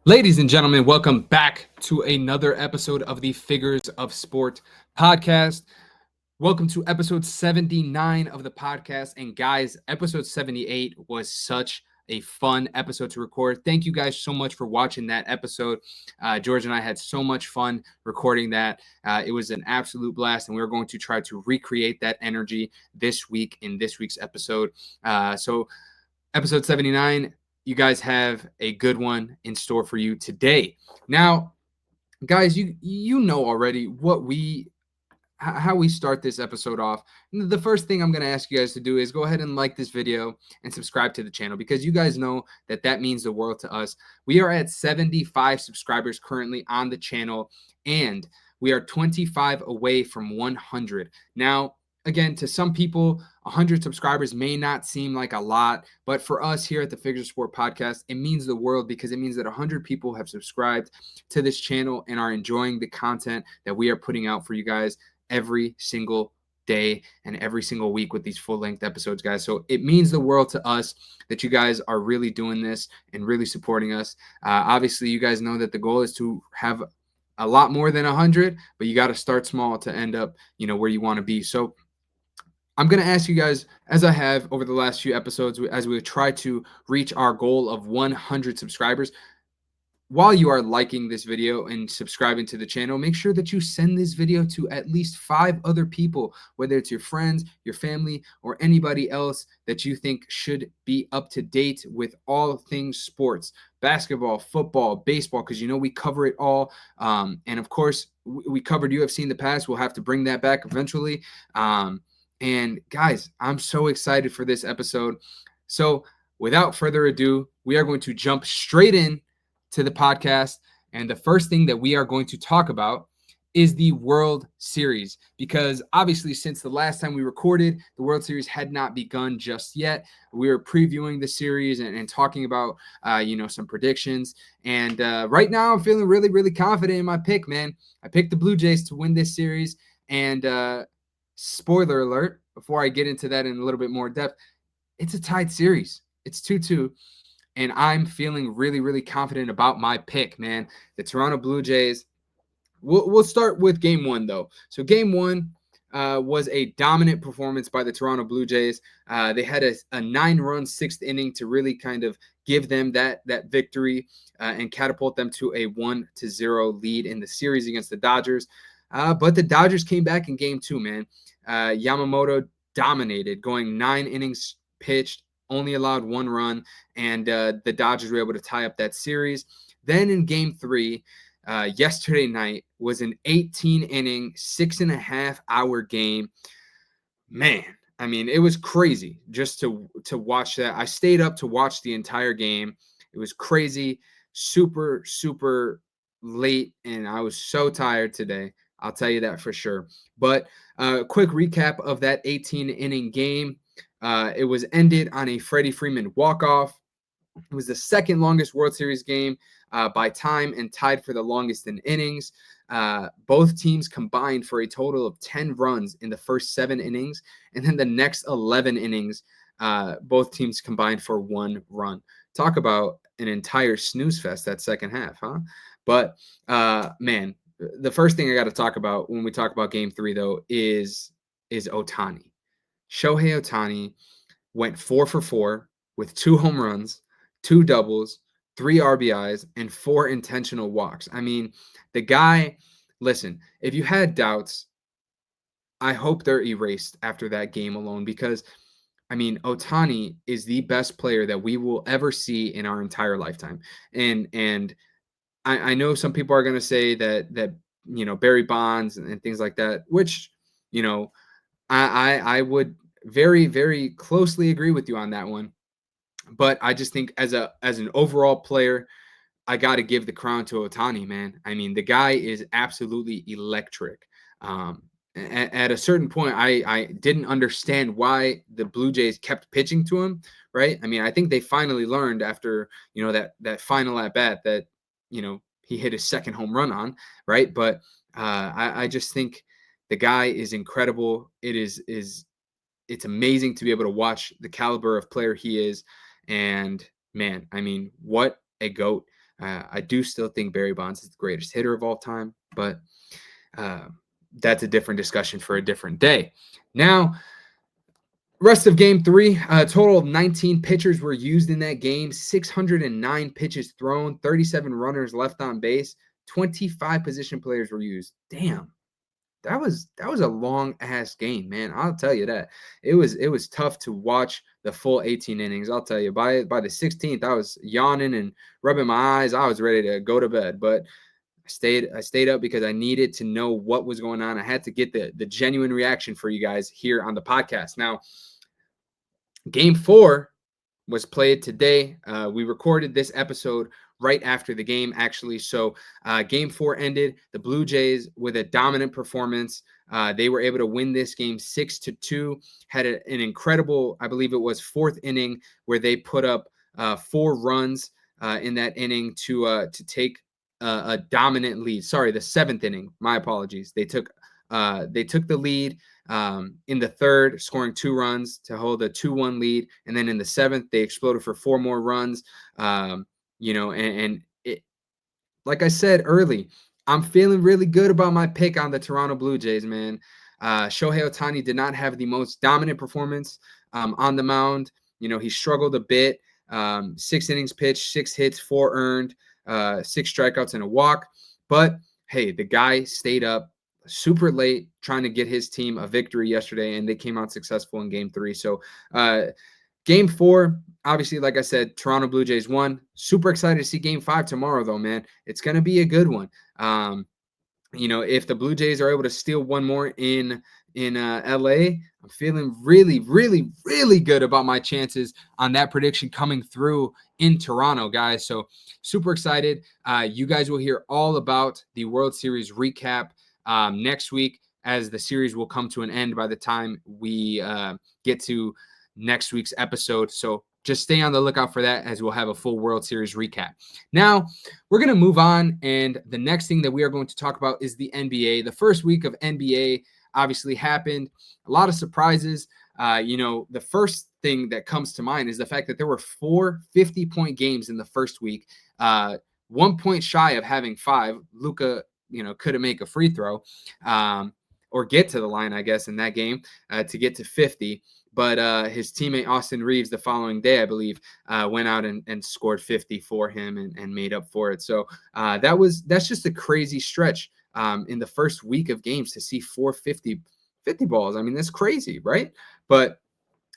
Ladies and gentlemen, welcome back to another episode of the Figures of Sport podcast. Welcome to episode 79 of the podcast. And guys, episode 78 was such a fun episode to record. Thank you guys so much for watching that episode. George and I had so much fun recording that. It was an absolute blast, and we're going to try to recreate that energy this week in this week's episode. So episode 79, you guys have a good one in store for you today. Now, guys, you know already how we start this episode off. The first thing I'm going to ask you guys to do is go ahead and like this video and subscribe to the channel, because you guys know that means the world to us. We are at 75 subscribers currently on the channel, and we are 25 away from 100. Now, again, to some people, 100 subscribers may not seem like a lot, but for us here at the Figures of Sport podcast, it means the world, because it means that 100 people have subscribed to this channel and are enjoying the content that we are putting out for you guys every single day and every single week with these full-length episodes, guys. So it means the world to us that you guys are really doing this and really supporting us. Obviously, you guys know that the goal is to have a lot more than 100, but you got to start small to end up, where you want to be. So I'm going to ask you guys, as I have over the last few episodes, as we try to reach our goal of 100 subscribers, while you are liking this video and subscribing to the channel, make sure that you send this video to at least 5 other people, whether it's your friends, your family, or anybody else that you think should be up to date with all things sports, basketball, football, baseball, because we cover it all. And of course, we covered UFC in the past. We'll have to bring that back eventually. And guys, I'm so excited for this episode. So without further ado, we are going to jump straight in to the podcast. And the first thing that we are going to talk about is the World Series, because obviously since the last time we recorded, the World Series had not begun just yet. We were previewing the series and talking about, some predictions. And right now I'm feeling really, really confident in my pick, man. I picked the Blue Jays to win this series. And spoiler alert, before I get into that in a little bit more depth, it's a tied series. It's 2-2. And I'm feeling really, really confident about my pick, man. The Toronto Blue Jays. We'll start with game one, though. So game one was a dominant performance by the Toronto Blue Jays. They had a 9-run 6th inning to really kind of give them that victory and catapult them to a 1-0 lead in the series against the Dodgers. But the Dodgers came back in game two, man. Yamamoto dominated, going 9 innings pitched, only allowed 1 run, and the Dodgers were able to tie up that series. Then in game three, yesterday night, was an 18-inning, 6.5-hour game. Man, I mean, it was crazy just to watch that. I stayed up to watch the entire game. It was crazy, super, super late, and I was so tired today. I'll tell you that for sure. But quick recap of that 18-inning game. It was ended on a Freddie Freeman walk-off. It was the second longest World Series game by time and tied for the longest in innings. Both teams combined for a total of 10 runs in the first 7 innings. And then the next 11 innings, both teams combined for 1 run. Talk about an entire snooze fest that second half, huh? But, man, the first thing I got to talk about when we talk about game 3, though, is Ohtani. Shohei Ohtani went 4 for 4 with 2 home runs, 2 doubles, 3 RBIs, and 4 intentional walks. I mean, the guy, listen, if you had doubts, I hope they're erased after that game alone, because, I mean, Ohtani is the best player that we will ever see in our entire lifetime. And I know some people are going to say that Barry Bonds and things like that, which, I would very, very closely agree with you on that one. But I just think as an overall player, I got to give the crown to Ohtani, man. I mean, the guy is absolutely electric. At a certain point, I didn't understand why the Blue Jays kept pitching to him, right? I mean, I think they finally learned after, that final at bat that, he hit his second home run on, right? But I just think the guy is incredible. It's amazing to be able to watch the caliber of player he is. And man, I mean, what a GOAT. I do still think Barry Bonds is the greatest hitter of all time, but that's a different discussion for a different day. Now, rest of game 3, a total of 19 pitchers were used in that game, 609 pitches thrown, 37 runners left on base, 25 position players were used. Damn. That was a long ass game, man. I'll tell you that. It was tough to watch the full 18 innings. I'll tell you. By the 16th, I was yawning and rubbing my eyes. I was ready to go to bed, but I stayed up because I needed to know what was going on. I had to get the genuine reaction for you guys here on the podcast. Now, game 4 was played today. We recorded this episode right after the game, actually. So game 4 ended. The Blue Jays with a dominant performance. They were able to win this game 6-2. Had an incredible, I believe it was 4th inning, where they put up 4 runs in that inning to take a dominant lead. Sorry, the 7th inning. My apologies. They took the lead in the 3rd, scoring 2 runs to hold a 2-1 lead. And then in the 7th, they exploded for 4 more runs. And it, like I said early, I'm feeling really good about my pick on the Toronto Blue Jays, man. Shohei Ohtani did not have the most dominant performance on the mound. He struggled a bit. 6 innings pitched, 6 hits, 4 earned, 6 strikeouts and a walk. But hey, the guy stayed up super late trying to get his team a victory yesterday, and they came out successful in game 3. So game 4, obviously, like I said, Toronto Blue Jays won. Super excited to see game 5 tomorrow, though, man. It's going to be a good one. If the Blue Jays are able to steal one more in LA, I'm feeling really, really, really good about my chances on that prediction coming through in Toronto, guys. So super excited. You guys will hear all about the World Series recap next week, as the series will come to an end by the time we get to next week's episode. So just stay on the lookout for that, as we'll have a full World Series recap. Now, we're going to move on, and the next thing that we are going to talk about is the NBA. The first week of NBA obviously happened. A lot of surprises. The first thing that comes to mind is the fact that there were 4 50-point games in the first week, 1 point shy of having 5. Luka, couldn't make a free throw or get to the line, I guess, in that game to get to 50. But his teammate Austin Reeves the following day, I believe, went out and scored 50 for him and made up for it. So that's just a crazy stretch in the first week of games to see 4 50 balls. I mean, that's crazy, right? But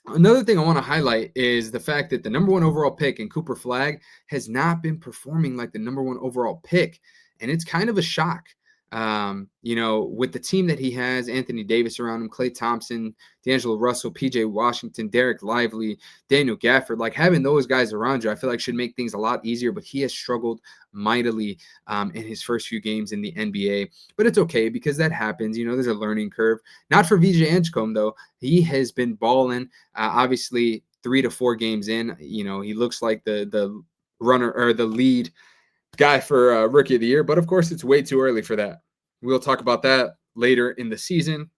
another thing I want to highlight is the fact that the number 1 overall pick in Cooper Flagg has not been performing like the number 1 overall pick. And it's kind of a shock. With the team that he has, Anthony Davis around him, Klay Thompson, D'Angelo Russell, PJ Washington, Derek Lively, Daniel Gafford, like having those guys around you, I feel like should make things a lot easier, but he has struggled mightily in his first few games in the NBA. But it's okay, because that happens. There's a learning curve. Not for VJ Edgecombe, though. He has been balling, obviously 3 to 4 games in. He looks like the runner or the lead guy for Rookie of the Year, but of course it's way too early for that. We'll talk about that later in the season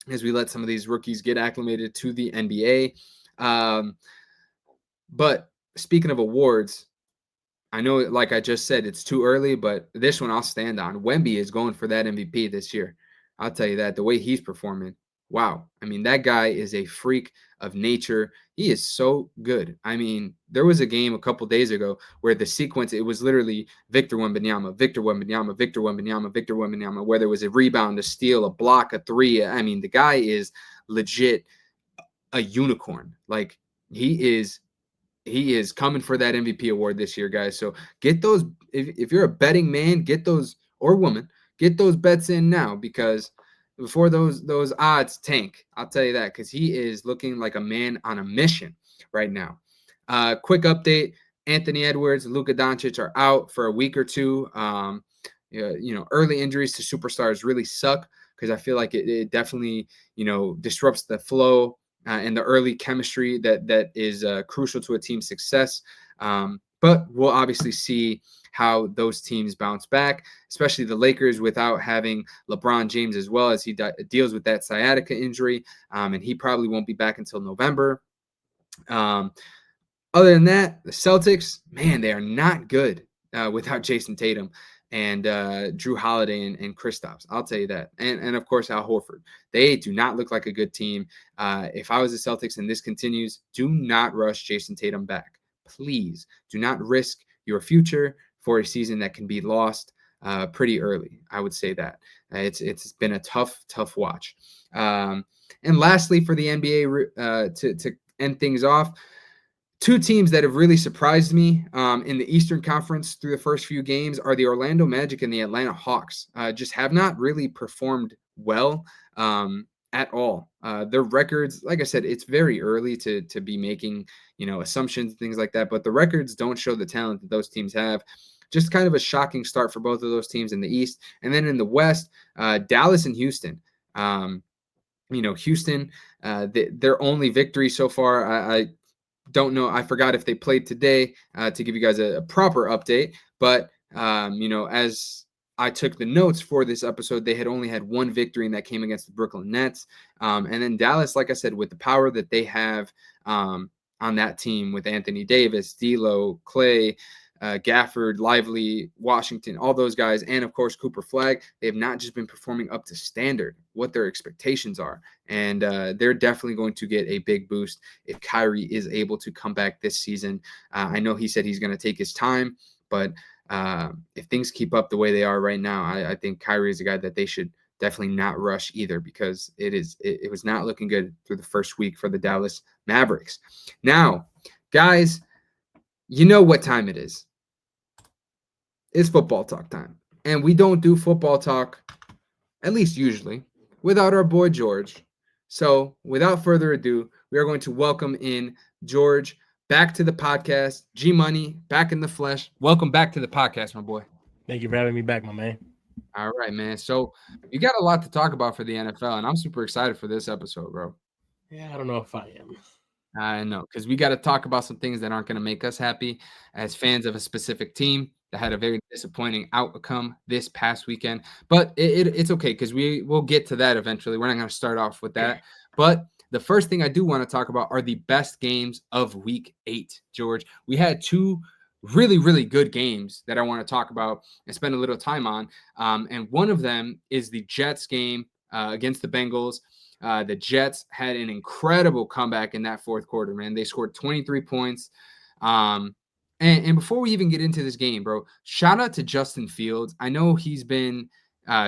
as we let some of these rookies get acclimated to the NBA. But speaking of awards, I know, like I just said, it's too early, but this one I'll stand on. Wemby is going for that MVP this year. I'll tell you that. The way he's performing, wow. I mean, that guy is a freak of nature. He is so good. I mean, there was a game a couple days ago where the sequence, it was literally Victor Wembanyama, Victor Wembanyama, Victor Wembanyama, Victor Wembanyama, where there was a rebound, a steal, a block, a 3. I mean, the guy is legit a unicorn. Like, he is coming for that MVP award this year, guys. So get those, if you're a betting man, get those, or woman, get those bets in now, because before those odds tank, I'll tell you that, because he is looking like a man on a mission right now. Quick update: Anthony Edwards, Luka Doncic are out for a week or 2. Early injuries to superstars really suck, because I feel like it definitely disrupts the flow and the early chemistry that is crucial to a team's success. But we'll obviously see how those teams bounce back, especially the Lakers without having LeBron James, as well, as he deals with that sciatica injury, and he probably won't be back until November. Other than that, the Celtics, man, they are not good. without Jason Tatum and Drew Holiday and Kristaps. I'll tell you that. And of course, Al Horford. They do not look like a good team. If I was the Celtics and this continues, do not rush Jason Tatum back. Please do not risk your future for a season that can be lost pretty early. I would say that. It's been a tough watch. And lastly, for the NBA, to end things off, two teams that have really surprised me in the Eastern Conference through the first few games are the Orlando Magic and the Atlanta Hawks. Just have not really performed well at all. Their records, like I said, it's very early to be making assumptions and things like that, but the records don't show the talent that those teams have. Just kind of a shocking start for both of those teams in the East. And then in the West, Dallas and Houston. Houston, their only victory so far, I don't know. I forgot if they played today to give you guys a proper update. But, as I took the notes for this episode, they had only had one victory, and that came against the Brooklyn Nets. And then Dallas, like I said, with the power that they have on that team with Anthony Davis, D'Lo, Clay, Gafford, Lively, Washington, all those guys, and of course Cooper Flag, they have not just been performing up to standard, what their expectations are. And they're definitely going to get a big boost if Kyrie is able to come back this season. I know he said he's going to take his time, but if things keep up the way they are right now, I think Kyrie is a guy that they should definitely not rush either, because it was not looking good through the first week for the Dallas Mavericks. Now, guys, you know what time it is. It's football talk time. And we don't do football talk, at least usually, without our boy George. So without further ado, we are going to welcome in George back to the podcast. G Money, back in the flesh. Welcome back to the podcast, my boy. Thank you for having me back, my man. All right, man. So you got a lot to talk about for the NFL, and I'm super excited for this episode, bro. Yeah, I don't know if I am. I know, because we got to talk about some things that aren't going to make us happy as fans of a specific team that had a very disappointing outcome this past weekend. But it's okay, because we'll get to that eventually. We're not going to start off with that. But the first thing I do want to talk about are the best games of Week 8, George. We had two really, really good games that I want to talk about and spend a little time on. And one of them is the Jets game against the Bengals. The Jets had an incredible comeback in that fourth quarter, man. They scored 23 points. And before we even get into this game, bro, shout out to Justin Fields. I know he's been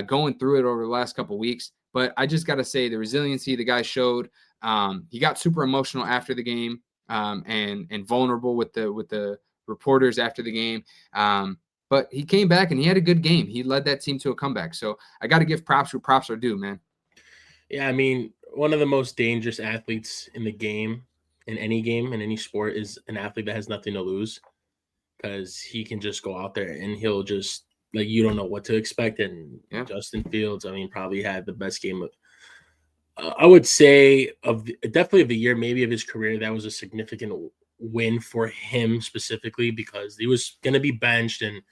going through it over the last couple of weeks, but I just got to say the resiliency the guy showed. He got super emotional after the game and vulnerable with the reporters after the game. But he came back and he had a good game. He led that team to a comeback. So I got to give props where props are due, man. Yeah, I mean, one of the most dangerous athletes in the game, in any sport, is an athlete that has nothing to lose, because he can just go out there and he'll just, like, you don't know what to expect. And Yeah. Justin Fields, I mean, probably had the best game of, I would say, definitely of the year, maybe of his career. That was a significant win for him specifically, because he was going to be benched, and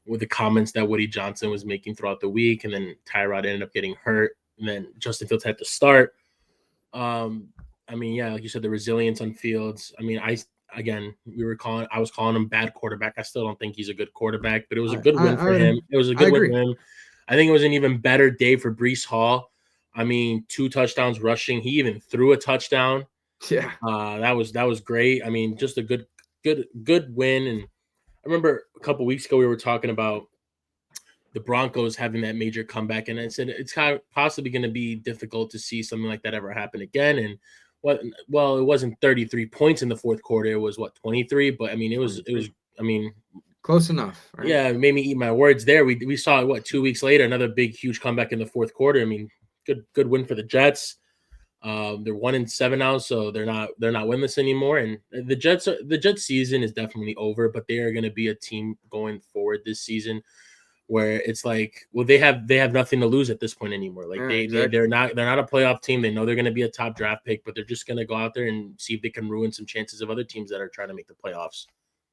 with the comments that Woody Johnson was making throughout the week, and then Tyrod ended up getting hurt, and then Justin Fields had to start. I mean, yeah, like you said, the resilience on Fields. I mean, I was calling him bad quarterback. I still don't think he's a good quarterback, but it was a good win for him. It was a good win for him. I think it was an even better day for Breece Hall. I mean, 2 touchdowns rushing. He even threw a touchdown. Yeah. That was great. I mean, just a good win. And I remember a couple weeks ago we were talking about the Broncos having that major comeback, and I said it's kind of possibly going to be difficult to see something like that ever happen again. And well, it wasn't 33 points in the fourth quarter; it was 23. But I mean, it was. I mean, close enough. Right? Yeah, it made me eat my words there. We saw 2 weeks later, another big, huge comeback in the fourth quarter. I mean, good win for the Jets. They're 1-7 now, so they're not winless anymore. And the Jets season is definitely over, but they are going to be a team going forward this season where it's like, well, they have nothing to lose at this point anymore. Like they're not a playoff team. They know they're going to be a top draft pick, but they're just going to go out there and see if they can ruin some chances of other teams that are trying to make the playoffs.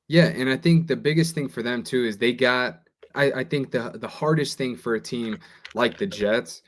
Yeah, and I think the biggest thing for them too is they got. I think the hardest thing for a team like the Jets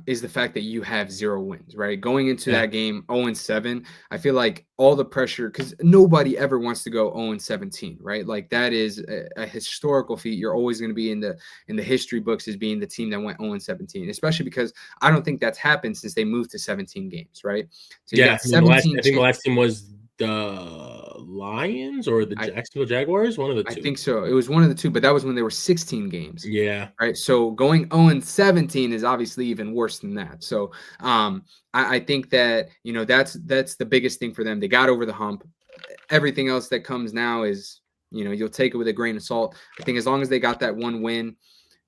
is the fact that you have 0 wins, right? Going into Yeah. that game 0-7, I feel like all the pressure, because nobody ever wants to go 0-17, right? Like that is a historical feat. You're always going to be in the history books as being the team that went 0-17, especially because I don't think that's happened since they moved to 17 games, right? So you Yeah. got I mean, I 17 think the last team was the Lions or the I Jacksonville Jaguars, one of the I two. think so. It was one of the two, but that was when there were 16 games. Yeah. Right. So going 0-17 is obviously even worse than that. So I think that, that's the biggest thing for them. They got over the hump. Everything else that comes now is, you'll take it with a grain of salt. I think as long as they got that one win,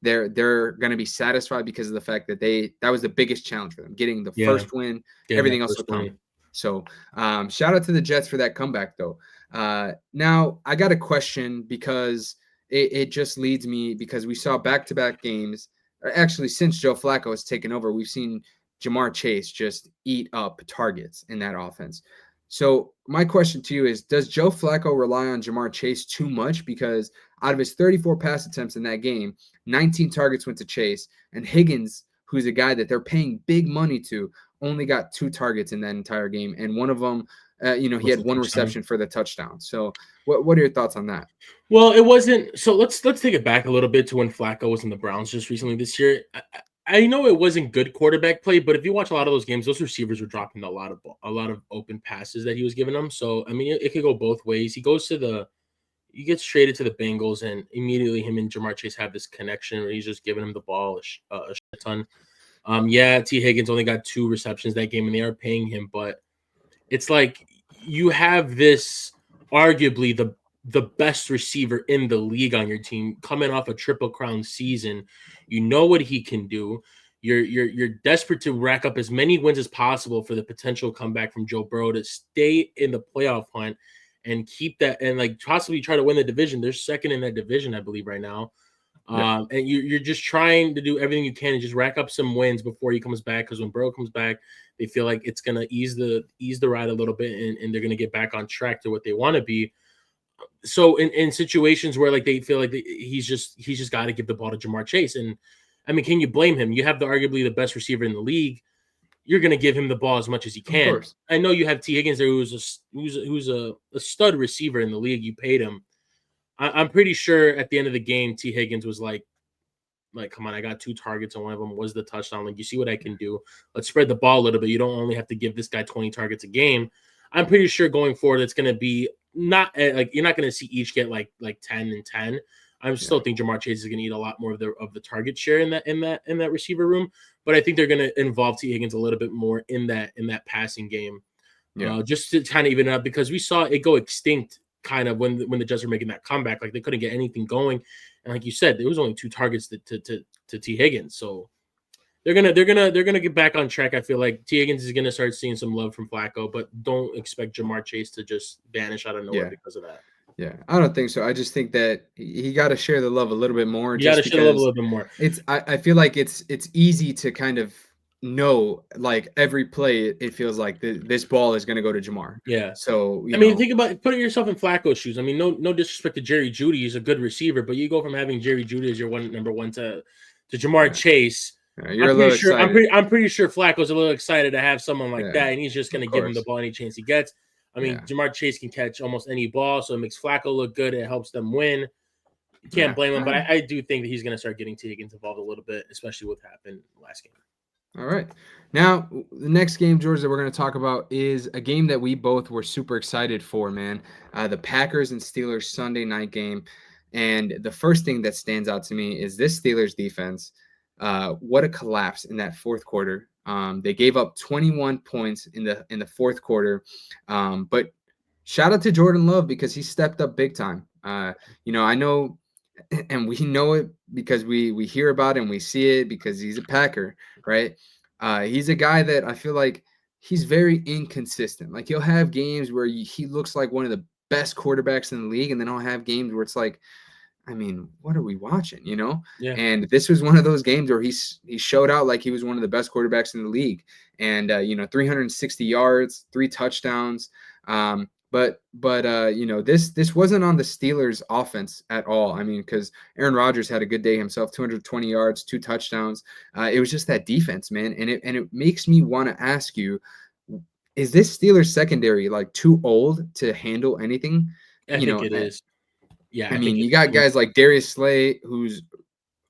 they're going to be satisfied because of the fact that that was the biggest challenge for them, getting the Yeah. first win. Getting that Everything else will first come. win. So shout out to the Jets for that comeback, though. Now I got a question because it just leads me, because we saw back-to-back games. Actually, since Joe Flacco has taken over, we've seen Jamar Chase just eat up targets in that offense. So my question to you is, does Joe Flacco rely on Jamar Chase too much? Because out of his 34 pass attempts in that game, 19 targets went to Chase, and Higgins, who's a guy that they're paying big money to, only got 2 targets in that entire game, and one of them, he Was had the one touchdown. reception for the touchdown. So what are your thoughts on that? Well, it wasn't. So let's take it back a little bit to when Flacco was in the Browns just recently this year. I know it wasn't good quarterback play, but if you watch a lot of those games, those receivers were dropping a lot of open passes that he was giving them. So I mean, it could go both ways. He gets traded to the Bengals, and immediately him and Jamar Chase have this connection where he's just giving him the ball a shit ton. Yeah, T Higgins only got 2 receptions that game, and they are paying him, but it's like you have this arguably the best receiver in the league on your team coming off a triple crown season. You know what he can do. You're desperate to rack up as many wins as possible for the potential comeback from Joe Burrow to stay in the playoff hunt and keep that, and like possibly try to win the division. They're second in that division, I believe, right now. Yeah, And you're just trying to do everything you can and just rack up some wins before he comes back. Because when Burrow comes back, they feel like it's gonna ease the ride a little bit, and they're gonna get back on track to what they want to be. So in situations where like they feel like he's just got to give the ball to Jamar Chase, and I mean, can you blame him? You have arguably the best receiver in the league. You're gonna give him the ball as much as you of can. course. I know you have T Higgins there, who's a stud receiver in the league. You paid him. I'm pretty sure at the end of the game, T Higgins was like, come on, I got 2 targets, and one of them was the touchdown. Like, you see what I can do. Let's spread the ball a little bit. You don't only have to give this guy 20 targets a game. I'm pretty sure going forward, it's going to be not like you're not going to see each get like 10 and 10. I Yeah, still think Jamar Chase is going to eat a lot more of the target share in that receiver room, but I think they're going to involve T Higgins a little bit more in that passing game, yeah, just to kind of even it up, because we saw it go extinct kind of when the Jets were making that comeback. Like, they couldn't get anything going, and like you said, there was only 2 targets to T Higgins. So they're gonna get back on track. I feel like T Higgins is gonna start seeing some love from Flacco, but don't expect Jamar Chase to just vanish out of nowhere yeah. because of that. Yeah, I don't think so. I just think that he got to share the love a little bit more, You got to just share the love a because little bit more. I feel like it's easy to kind of know, like, every play it feels like this ball is going to go to Jamar. Yeah. So, I mean, think about putting yourself in Flacco's shoes. I mean, no disrespect to Jerry Jeudy, he's a good receiver, but you go from having Jerry Jeudy as your number one to Jamar yeah, Chase. yeah, you're a little excited. I'm pretty sure Flacco's a little excited to have someone like Yeah, that, and he's just of going to give him the course. ball any chance he gets. I mean, Yeah, Jamar Chase can catch almost any ball, so it makes Flacco look good. It helps them win. You can't yeah. blame him, but I do think that he's going to start getting T Higgins involved a little bit, especially what happened last game. All right. Now, the next game, George, that we're going to talk about is a game that we both were super excited for, man. The Packers and Steelers Sunday night game. And the first thing that stands out to me is this Steelers defense. What a collapse in that fourth quarter. They gave up 21 points in the fourth quarter. But shout out to Jordan Love, because he stepped up big time. I know, and we know it because we hear about it and we see it because he's a Packer, right? He's a guy that I feel like he's very inconsistent. Like, he'll have games where he looks like one of the best quarterbacks in the league, and then he'll have games where it's like, I mean, what are we watching? Yeah. And this was one of those games where he showed out like he was one of the best quarterbacks in the league, and 360 yards, 3 touchdowns. But this wasn't on the Steelers offense at all. I mean, because Aaron Rodgers had a good day himself, 220 yards, 2 touchdowns. It was just that defense, man, and it makes me want to ask you, is this Steelers secondary like too old to handle anything? I think it is. Yeah, I I think mean, it you got is. guys like Darius Slay, who's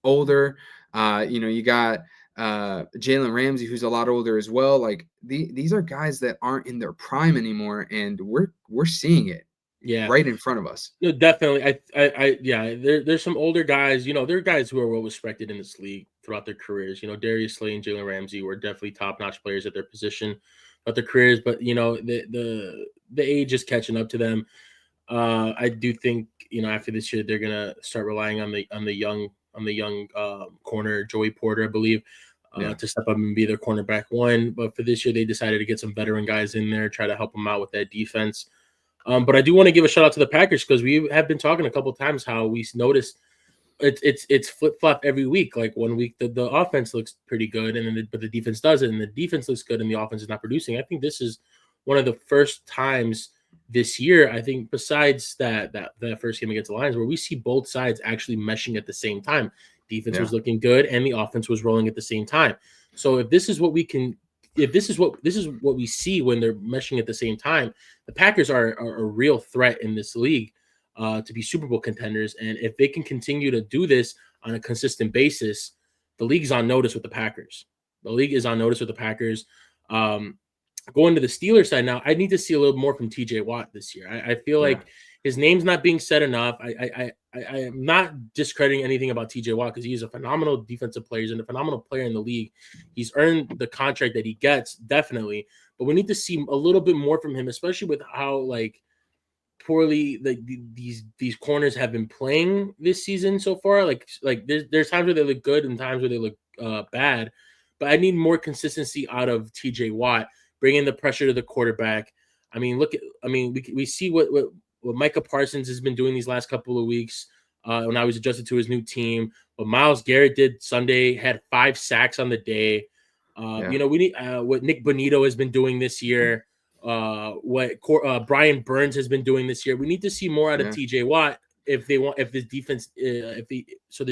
older. You got Jalen Ramsey, who's a lot older as well. Like these are guys that aren't in their prime anymore, and we're seeing it Yeah. right in front of us. No, definitely. Yeah. There's some older guys. There are guys who are well respected in this league throughout their careers. Darius Slay and Jalen Ramsey were definitely top notch players at their position, throughout their careers. But the age is catching up to them. I do think after this year they're gonna start relying on the young corner Joey Porter, I believe. Yeah, To step up and be their cornerback one, but for this year they decided to get some veteran guys in there, try to help them out with that defense. But I do want to give a shout out to the Packers because we have been talking a couple of times how we noticed it's flip flop every week. Like one week the offense looks pretty good, and then but the defense doesn't, and the defense looks good, and the offense is not producing. I think this is one of the first times this year, I think, besides that first game against the Lions, where we see both sides actually meshing at the same time. Defense yeah, was looking good, and the offense was rolling at the same time. So if this is what we can, if this is what we see when they're meshing at the same time, the Packers are a real threat in this league to be Super Bowl contenders. And if they can continue to do this on a consistent basis, the league's on notice with the Packers. The league is on notice with the Packers. Going to the Steelers side now, I need to see a little more from TJ Watt this year. I feel yeah, like his name's not being said enough. I am not discrediting anything about TJ Watt because he's a phenomenal defensive player. He's a phenomenal player in the league. He's earned the contract that he gets, definitely. But we need to see a little bit more from him, especially with how poorly these corners have been playing this season so far. There's times where they look good and times where they look bad. But I need more consistency out of TJ Watt, bringing the pressure to the quarterback. I mean, we see what Micah Parsons has been doing these last couple of weeks when I was adjusted to his new team. What Myles Garrett did Sunday, had 5 sacks on the day. yeah. We need what Nick Bonito has been doing this year. What Brian Burns has been doing this year. We need to see more out of Yeah. TJ Watt if this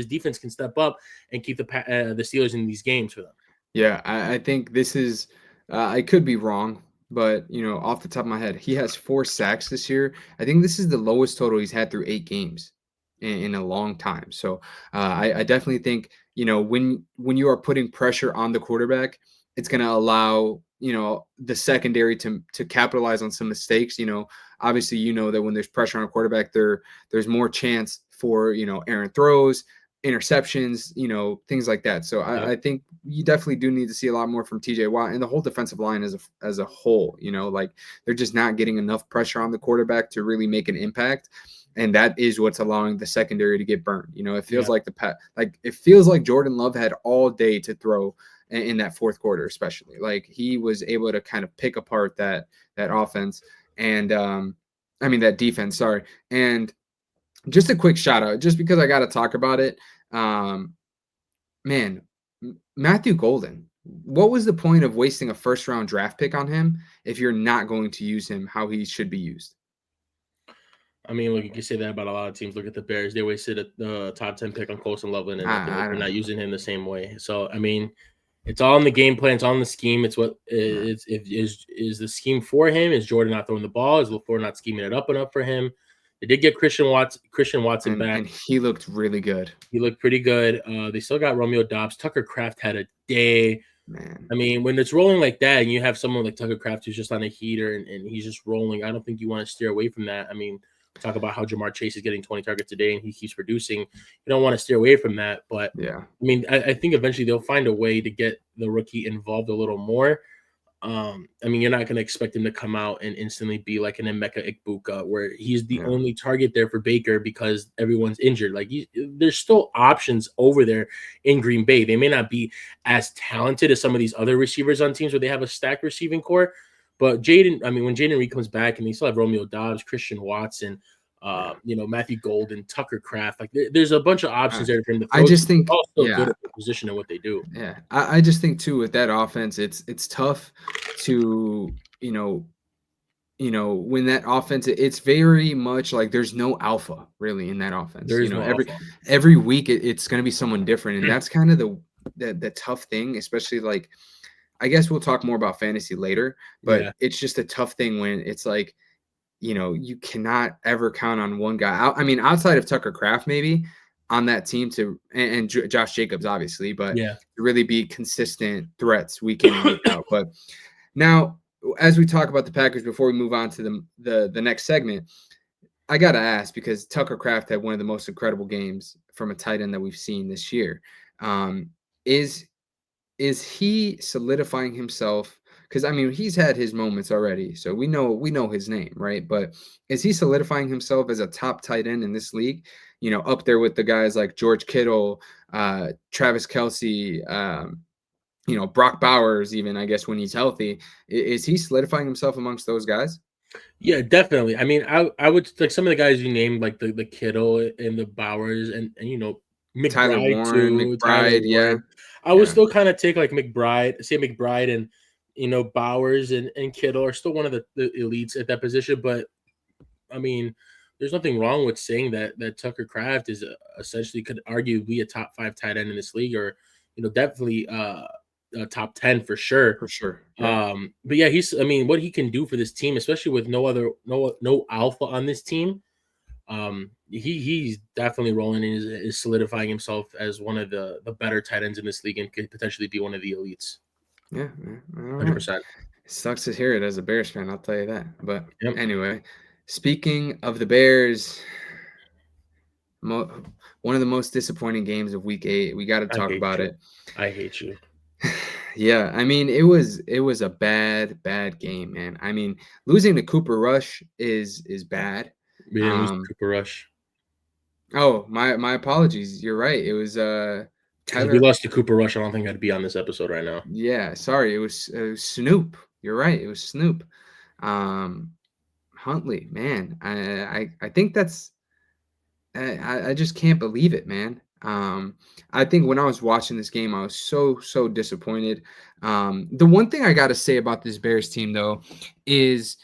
defense can step up and keep the Steelers in these games for them. Yeah, I think this is, I could be wrong, but off the top of my head, he has 4 sacks this year. I think this is the lowest total he's had through 8 games in a long time. So I definitely think when you are putting pressure on the quarterback, it's going to allow the secondary to capitalize on some mistakes. Obviously that when there's pressure on a quarterback, there's more chance for errant throws, interceptions, things like that. So Yep. I think you definitely do need to see a lot more from TJ Watt and the whole defensive line as a whole. Like they're just not getting enough pressure on the quarterback to really make an impact. And that is what's allowing the secondary to get burned. It feels Yeah. it feels like Jordan Love had all day to throw in that fourth quarter, especially. Like he was able to kind of pick apart that offense and that defense, sorry. And just a quick shout out, just because I got to talk about it. Man, Matthew Golden. What was the point of wasting a first round draft pick on him if you're not going to use him how he should be used? I mean, look, you can say that about a lot of teams. Look at the Bears; they wasted the top 10 pick on Colson Loveland, and I they're don't not know. using him the same way. So, I mean, it's all in the game plan. It's all in the scheme. It's what Yeah. is the scheme for him? Is Jordan not throwing the ball? Is LaFleur not scheming it up enough for him? They did get Christian Watson back. And he looked really good, He looked pretty good. They still got Romeo Dobbs. Tucker Kraft had a day. man. I mean, when it's rolling like that, and you have someone like Tucker Kraft who's just on a heater and he's just rolling, I don't think you want to steer away from that. I mean, talk about how Jamar Chase is getting 20 targets a day and he keeps producing. You don't want to steer away from that. But Yeah. I mean, I think eventually they'll find a way to get the rookie involved a little more. I mean, you're not going to expect him to come out and instantly be like an Emeka Ikbuka, where he's the Yeah. only target there for Baker because everyone's injured. There's still options over there in Green Bay. They may not be as talented as some of these other receivers on teams where they have a stacked receiving core. But when Jaden Reed comes back and they still have Romeo Dobbs, Christian Watson, Yeah. Matthew Golden, Tucker Kraft, there's a bunch of options there for him to I throw to. just They're think, all still good yeah. at their position and what they do. Yeah, I just think too with that offense, it's tough to when that offense, it's very much like there's no alpha really in that offense. There is no Every alpha. every week it's going to be someone different, and that's kind of the tough thing, especially like I guess we'll talk more about fantasy later, but Yeah. it's just a tough thing when it's like you cannot ever count on one guy. I mean, outside of Tucker Kraft, maybe on that team and Josh Jacobs, obviously, but Yeah. to really be consistent threats week in and week out. But now, as we talk about the Packers, before we move on to the next segment, I gotta ask because Tucker Kraft had one of the most incredible games from a tight end that we've seen this year. Is is he solidifying himself? Because I mean, he's had his moments already, so we know his name, right? But is he solidifying himself as a top tight end in this league? Up there with the guys like George Kittle, Travis Kelsey, Brock Bowers, even I guess when he's healthy. Is he solidifying himself amongst those guys? Yeah, definitely. I mean, I would like some of the guys you named, like the Kittle and the Bowers and Tyler McBride Warren, too, Tyler McBride, yeah, Warren. I would yeah, still kind of take like McBride and Bowers and Kittle are still one of the elites at that position. But I mean, there's nothing wrong with saying that Tucker Kraft is essentially could argue be a top 5 tight end in this league, or definitely a top 10 for sure. for sure. Yep. But yeah, I mean, what he can do for this team, especially with no alpha on this team. He's definitely rolling and is solidifying himself as one of the better tight ends in this league and could potentially be one of the elites. Yeah, all right. 100%. It sucks to hear it as a Bears fan, I'll tell you that. But Yep. anyway, speaking of the Bears, one of the most disappointing games of Week 8. We got to I talk hate about you. it. I hate you. Yeah, I mean it was a bad game, man. I mean, losing to Cooper Rush is bad. We didn't lose to Um, Cooper Rush. oh, my apologies. You're right. It was Because if we Tyler. lost to Cooper Rush, I don't think I'd be on this episode right now. Yeah, sorry. It was Snoop. You're right. It was Snoop. Um, Huntley, man. I think that's I just can't believe it, man. I think when I was watching this game, I was so disappointed. The one thing I got to say about this Bears team, though, is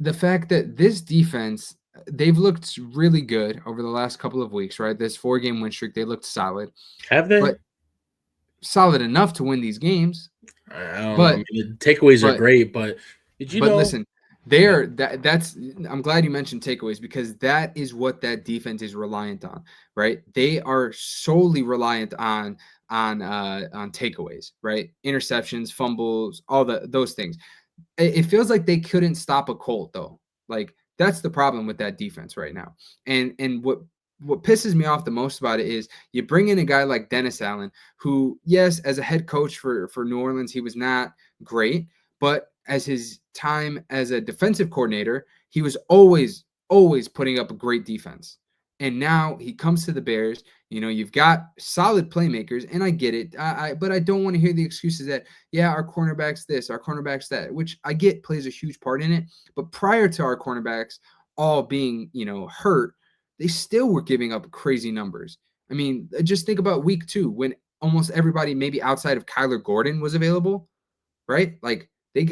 the fact that this defense, they've looked really good over the last couple of weeks, right? This 4-game win streak, they looked solid, Have they? but solid enough to win these games. I don't know. I But mean, the takeaways are but great, but did you But know? listen, Yeah. that's I'm glad you mentioned takeaways because that is what that defense is reliant on, right? They are solely reliant on takeaways, right? Interceptions, fumbles, all those things. It feels like they couldn't stop a Colt though. Like that's the problem with that defense right now. And what pisses me off the most about it is you bring in a guy like Dennis Allen, who, yes, as a head coach for New Orleans, he was not great, but as his time as a defensive coordinator, he was always putting up a great defense. And now he comes to the Bears. You've got solid playmakers, and I get it. But I don't want to hear the excuses that, yeah, our cornerback's this, our cornerback's that, which I get plays a huge part in it. But prior to our cornerbacks all being, hurt, they still were giving up crazy numbers. I mean, just think about week 2 when almost everybody, maybe outside of Kyler Gordon, was available, right? Like they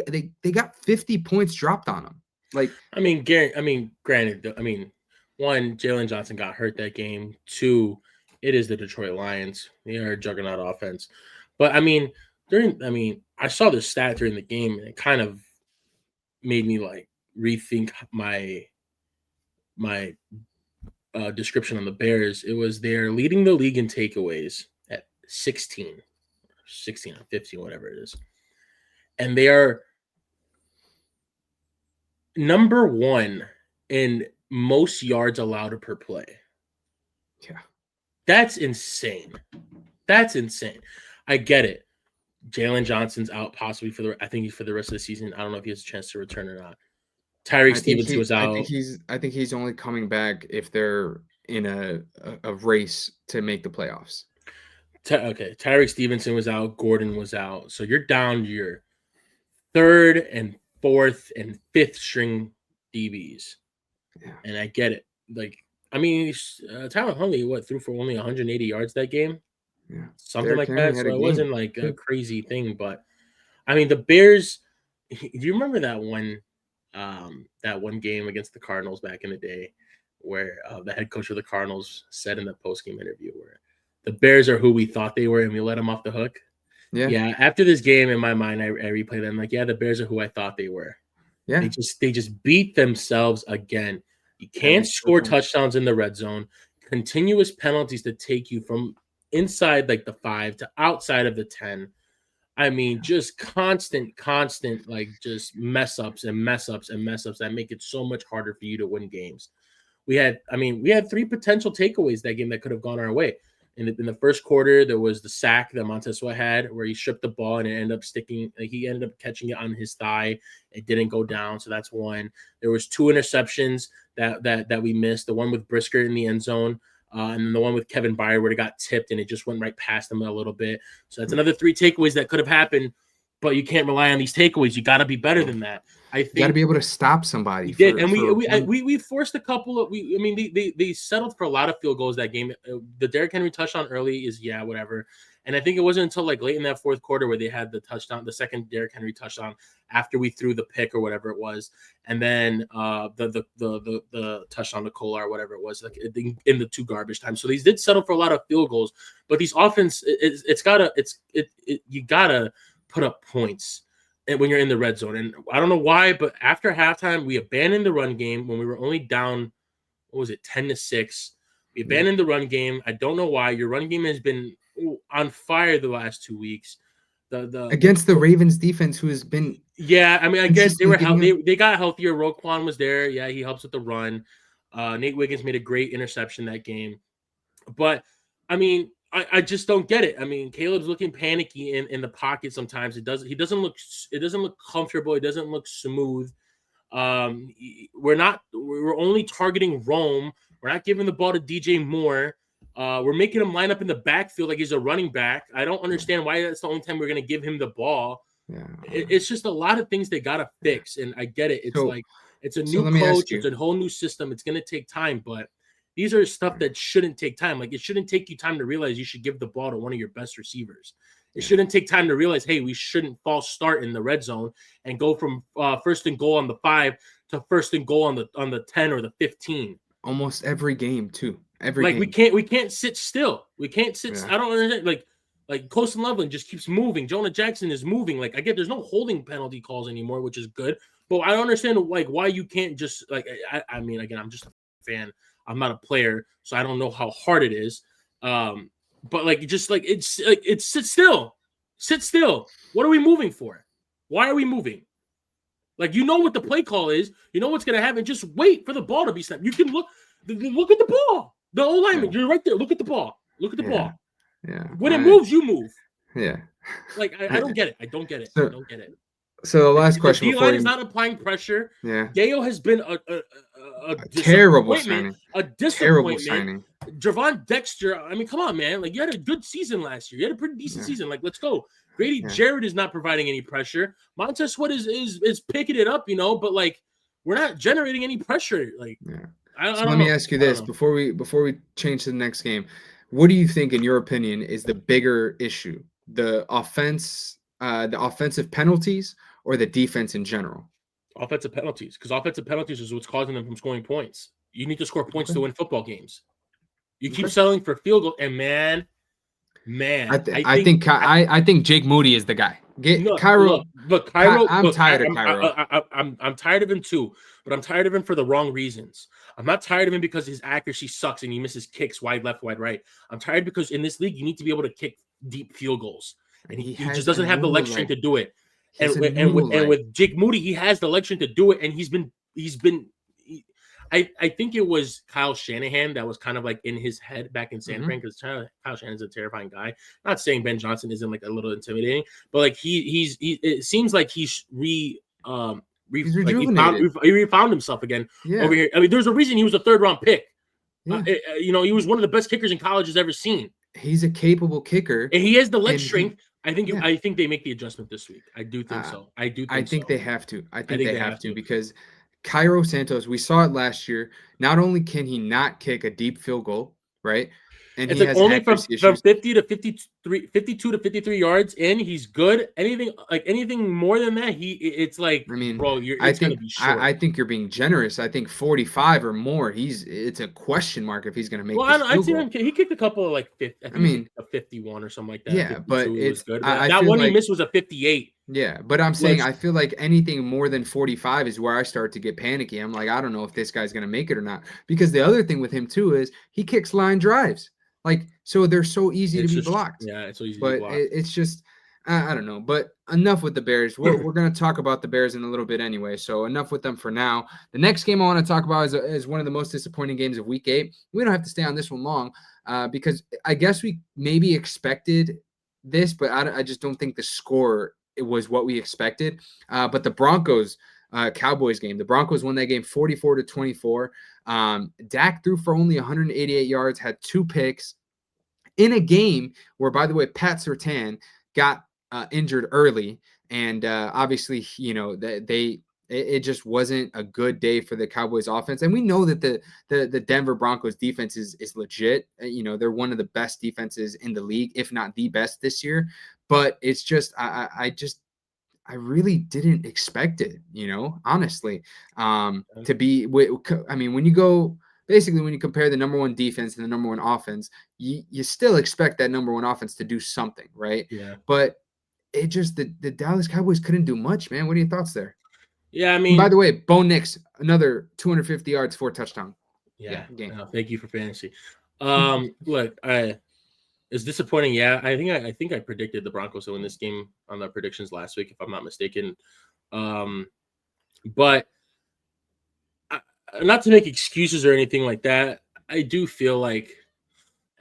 got 50 points dropped on them. Like, Granted, I mean, one, Jalen Johnson got hurt that game. Two, it is the Detroit Lions. They are a juggernaut offense. But I saw the stat during the game, and it kind of made me like rethink my description on the Bears. It was they're leading the league in takeaways at 16 or 15, whatever it is. And they are number 1 in most yards allowed per play. yeah, That's insane. That's insane. I get it. Jalen Johnson's out possibly I think he's for the rest of the season. I don't know if he has a chance to return or not. Tyreek Stevenson was out. I think he's only coming back if they're in a race to make the playoffs. Okay, Tyreek Stevenson was out. Gordon was out. So you're down to your 3rd and 4th and 5th string DBs. Yeah. And I get it. Like, I mean, Tyler Huntley, threw for only 180 yards that game? Yeah. Something Derrick like Henry that. had So a it game wasn't like a too. crazy thing. But, I mean, the Bears, do you remember that one That one game against the Cardinals back in the day, where the head coach of the Cardinals said in the post game interview, where the Bears are who we thought they were, and we let them off the hook. Yeah. Yeah, after this game, in my mind, I replay them like, yeah, the Bears are who I thought they were. Yeah. They just beat themselves again. You Every can't score single time. touchdowns in the red zone. Continuous penalties to take you from inside like the 5 to outside of the 10. I mean, just constant, like just mess ups and mess ups and mess ups that make it so much harder for you to win games. We had 3 potential takeaways that game that could have gone our way. In the first quarter, there was the sack that Montez Sweat had where he stripped the ball and it ended up sticking. He ended up catching it on his thigh. It didn't go down, so that's one. There was 2 interceptions that we missed. The one with Brisker in the end zone, and then the one with Kevin Byard where it got tipped and it just went right past him a little bit. So that's another 3 takeaways that could have happened, but you can't rely on these takeaways. You got to be better than that. I You got to think be able to stop somebody. we did, and one. we forced a couple of they settled for a lot of field goals that game. The Derrick Henry touchdown early is whatever, and I think it wasn't until like late in that fourth quarter where they had the touchdown, the second Derrick Henry touchdown after we threw the pick or whatever it was, and then the touchdown to Kolar or whatever it was, like in the 2 garbage times. So these did settle for a lot of field goals, but these offense you gotta put up points when you're in the red zone. And I don't know why, but after halftime, we abandoned the run game when we were only down, 10-6. We abandoned the run game. I don't know why. Your run game has been on fire the last 2 weeks. Against the Ravens defense, who has been I guess they got healthier. Roquan was there. Yeah, he helps with the run. Nate Wiggins made a great interception that game. But I just don't get it. Caleb's looking panicky in the pocket sometimes. He doesn't look comfortable. It doesn't look smooth. We're only targeting Rome. We're not giving the ball to DJ Moore. We're making him line up in the backfield like he's a running back. I don't understand why that's the only time we're going to give him the ball. Yeah. It's just a lot of things they got to fix. And I get it. It's a new coach. It's a whole new system. It's going to take time, but these are stuff that shouldn't take time. Like, it shouldn't take you time to realize you should give the ball to one of your best receivers. It shouldn't take time to realize, hey, we shouldn't false start in the red zone and go from first and goal on the 5 to first and goal on the 10 or the 15. Almost every game too. We can't sit still. We can't sit. Yeah. I don't understand. Like Colston Loveland just keeps moving. Jonah Jackson is moving. Like, I get there's no holding penalty calls anymore, which is good. But I don't understand why you can't just again, I'm just a fan. I'm not a player, so I don't know how hard it is. But it's sit still. Sit still. What are we moving for? Why are we moving? Like, you know what the play call is. You know what's going to happen. Just wait for the ball to be snapped. You can look at the ball. The old lineman, you're right there. Look at the ball. Look at the ball. Yeah. When it moves, you move. Yeah. I don't get it. I don't get it. I don't get it. So the last question. The D-line is not applying pressure. Yeah. Gayo has been a terrible signing. A disappointment. Terrible signing. Javon Dexter. Come on, man. Like, you had a good season last year. You had a pretty decent season. Like, let's go. Grady Jarrett is not providing any pressure. Montez Sweat is picking it up, but like, we're not generating any pressure. Like, let me ask you this before we change to the next game. What do you think, in your opinion, is the bigger issue? The offense, the offensive penalties, or the defense in general? Offensive penalties, because offensive penalties is what's causing them from scoring points. You need to score points to win football games. You keep settling for field goal, and man, I think Jake Moody is the guy. Cairo. I'm tired of Cairo. I'm tired of him too, but I'm tired of him for the wrong reasons. I'm not tired of him because his accuracy sucks and he misses kicks wide left, wide right. I'm tired because in this league you need to be able to kick deep field goals, and he just doesn't have the leg strength to do it. And with Jake Moody, he has the leg strength to do it, and he's been. I think it was Kyle Shanahan that was kind of like in his head back in San Fran, because Kyle Shanahan's a terrifying guy. Not saying Ben Johnson isn't like a little intimidating, but like it seems like he's refound himself again over here. There's a reason he was a 3rd-round pick. Yeah. He was one of the best kickers in college has ever seen. He's a capable kicker, and he has the leg strength. I think they make the adjustment this week. I do think so. I think they have to. I think they have to because Cairo Santos, we saw it last year. Not only can he not kick a deep field goal, right? And It's he like has only accuracy from issues. 50 to 53, 52 to 53 yards in, he's good. Anything more than that, it's like, I mean, bro, it's gonna be short. I think you're being generous. I think 45 or more, it's a question mark if he's going to make Well, this I'd field see him. goal. He kicked a couple of like 50. I I think he mean, kicked a 51 or something like that. A yeah, but 52, he was good. But I that feel one he like, missed was a 58. yeah, but I'm saying Which I feel like anything more than 45 is where I start to get panicky. I'm like, I don't know if this guy's going to make it or not. Because the other thing with him too is he kicks line drives. Like, so they're so easy to it's be just blocked. it's so easy to be But blocked. it's just I don't know. But enough with the Bears. We're going to talk about the Bears in a little bit anyway. So enough with them for now. The next game I want to talk about is one of the most disappointing games of Week 8. We don't have to stay on this one long because I guess we maybe expected this, but I just don't think the score it was what we expected. But the Broncos Cowboys game, the Broncos won that game 44-24. Dak threw for only 188 yards, had 2 picks in a game where, by the way, Pat Surtain got injured early, and obviously, it just wasn't a good day for the Cowboys offense. And we know that the Denver Broncos defense is legit. They're one of the best defenses in the league, if not the best this year. But it's just I really didn't expect it, honestly, to be. I mean, when you compare the number one defense and the number one offense, you still expect that number one offense to do something, right? Yeah. But it just the Dallas Cowboys couldn't do much, man. What are your thoughts there? Yeah, I And mean, by the way, Bo Nix, another 250 yards, 4 touchdown. yeah. Game. No, thank you for fantasy. Look, it's disappointing. Yeah, I think I predicted the Broncos to win this game on the predictions last week, if I'm not mistaken. But not to make excuses or anything like that, I do feel like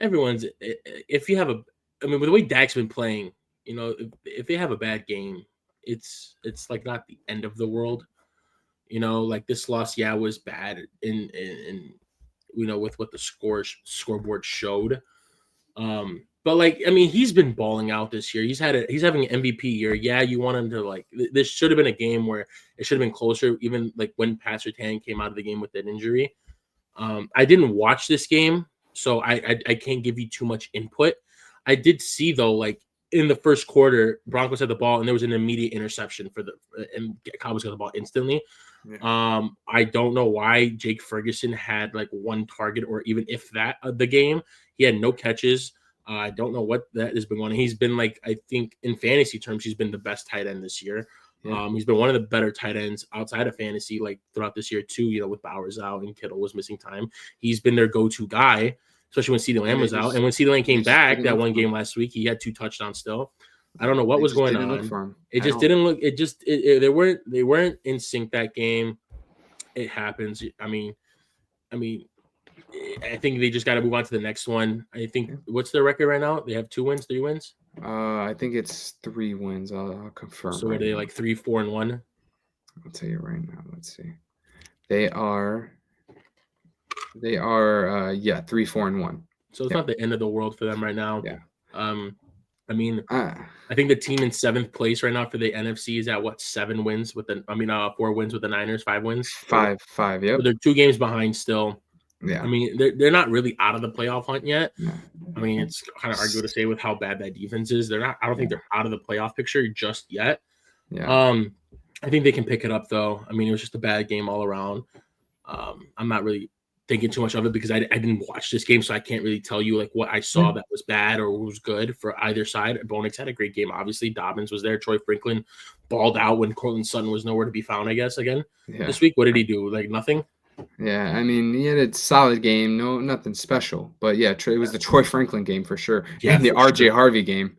if you have I mean, with the way Dak's been playing, if they have a bad game, it's like not the end of the world. Like this loss, was bad in with what the scoreboard showed. But like, I mean, he's been balling out this year. He's having an MVP year. Yeah, you want him to this should have been a game where it should have been closer, even like when Pat Surtain came out of the game with that injury. I didn't watch this game, so I can't give you too much input. I did see though, like in the first quarter, Broncos had the ball and there was an immediate interception and Cowboys got the ball instantly. Yeah. I don't know why Jake Ferguson had like one target or even if that the game. He had no catches. I don't know what that has been going on. He's been like, I think in fantasy terms, he's been the best tight end this year. Yeah. He's been one of the better tight ends outside of fantasy, like throughout this year too. With Bowers out and Kittle was missing time, he's been their go-to guy, especially when CeeDee Lamb was out. And when CeeDee Lamb came back that one game last week, he had 2 touchdowns still. I don't know what was going on. Look for him. It just didn't look. It just they weren't in sync that game. It happens. I mean, I think they just got to move on to the next one. I think what's their record right now? They have 2 wins, 3 wins. I think it's 3 wins. I'll confirm. So are they like 3, 4, and 1? I'll tell you right now. Let's see. They are 3, 4, and 1. So it's not the end of the world for them right now. Yeah. I mean, I think the team in 7th place right now for the NFC is at 7 wins 4 wins with the Niners, 5 wins. 5. Yep. So they're 2 games behind still. Yeah. I mean, they're not really out of the playoff hunt yet. Yeah. I mean, it's kind of arguable to say with how bad that defense is. They're not. I don't think they're out of the playoff picture just yet. Yeah. I think they can pick it up though. I mean, it was just a bad game all around. I'm not really thinking too much of it because I didn't watch this game, so I can't really tell you like what I saw that was bad or was good for either side. Bo Nix had a great game. Obviously, Dobbins was there. Troy Franklin balled out when Cortland Sutton was nowhere to be found. I guess again this week. What did he do? Like nothing. Yeah, I mean, he had a solid game, nothing special, but yeah, it was the Troy Franklin game for sure, and the RJ Harvey game.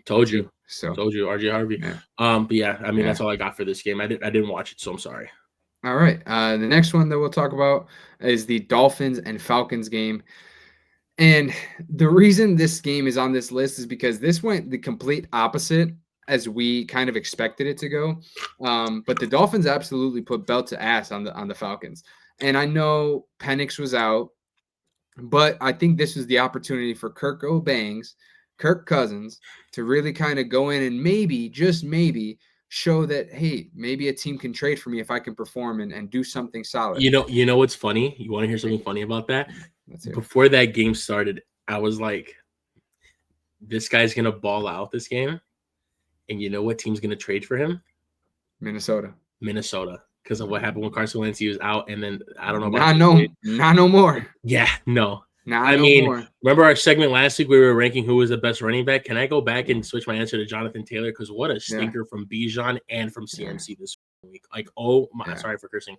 Told you, RJ Harvey. Yeah. But yeah, I mean, that's all I got for this game. I didn't watch it, so I'm sorry. All right, the next one that we'll talk about is the Dolphins and Falcons game, and the reason this game is on this list is because this went the complete opposite as we kind of expected it to go, but the Dolphins absolutely put belt to ass on the Falcons. And I know Penix was out, but I think this was the opportunity for Kirk Cousins, to really kind of go in and maybe, just maybe, show that, hey, maybe a team can trade for me if I can perform and do something solid. You know what's funny? You want to hear something funny about that? Before that game started, I was like, this guy's gonna ball out this game, and you know what team's gonna trade for him? Minnesota. Minnesota, because of what happened when Carson Wentz was out, and then I don't know about Not no more. Yeah, no. Not I no mean, more. remember our segment last week? We were ranking who was the best running back. Can I go back and switch my answer to Jonathan Taylor? Because what a stinker from Bijan and from CMC this week. Like, oh my, sorry for cursing,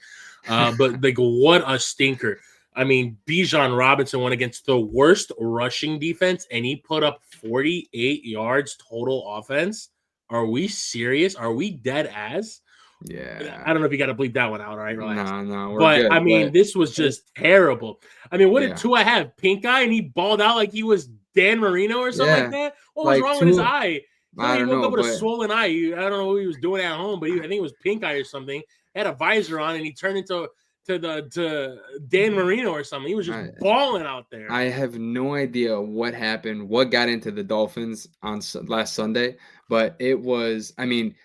but like what a stinker. I mean, Bijan Robinson went against the worst rushing defense, and he put up 48 yards total offense. Are we serious? Are we dead ass? Yeah. I don't know if you got to bleep that one out. All right, relax. No, we're but good. I mean, this was just terrible. I mean, what did Tua have? Pink eye, and he balled out like he was Dan Marino or something like that. What was wrong with his eye? He woke up with a swollen eye. I don't know what he was doing at home, but I think it was pink eye or something. He had a visor on, and he turned into to Dan Marino or something. He was just balling out there. I have no idea what happened, what got into the Dolphins on last Sunday, but it was. I mean.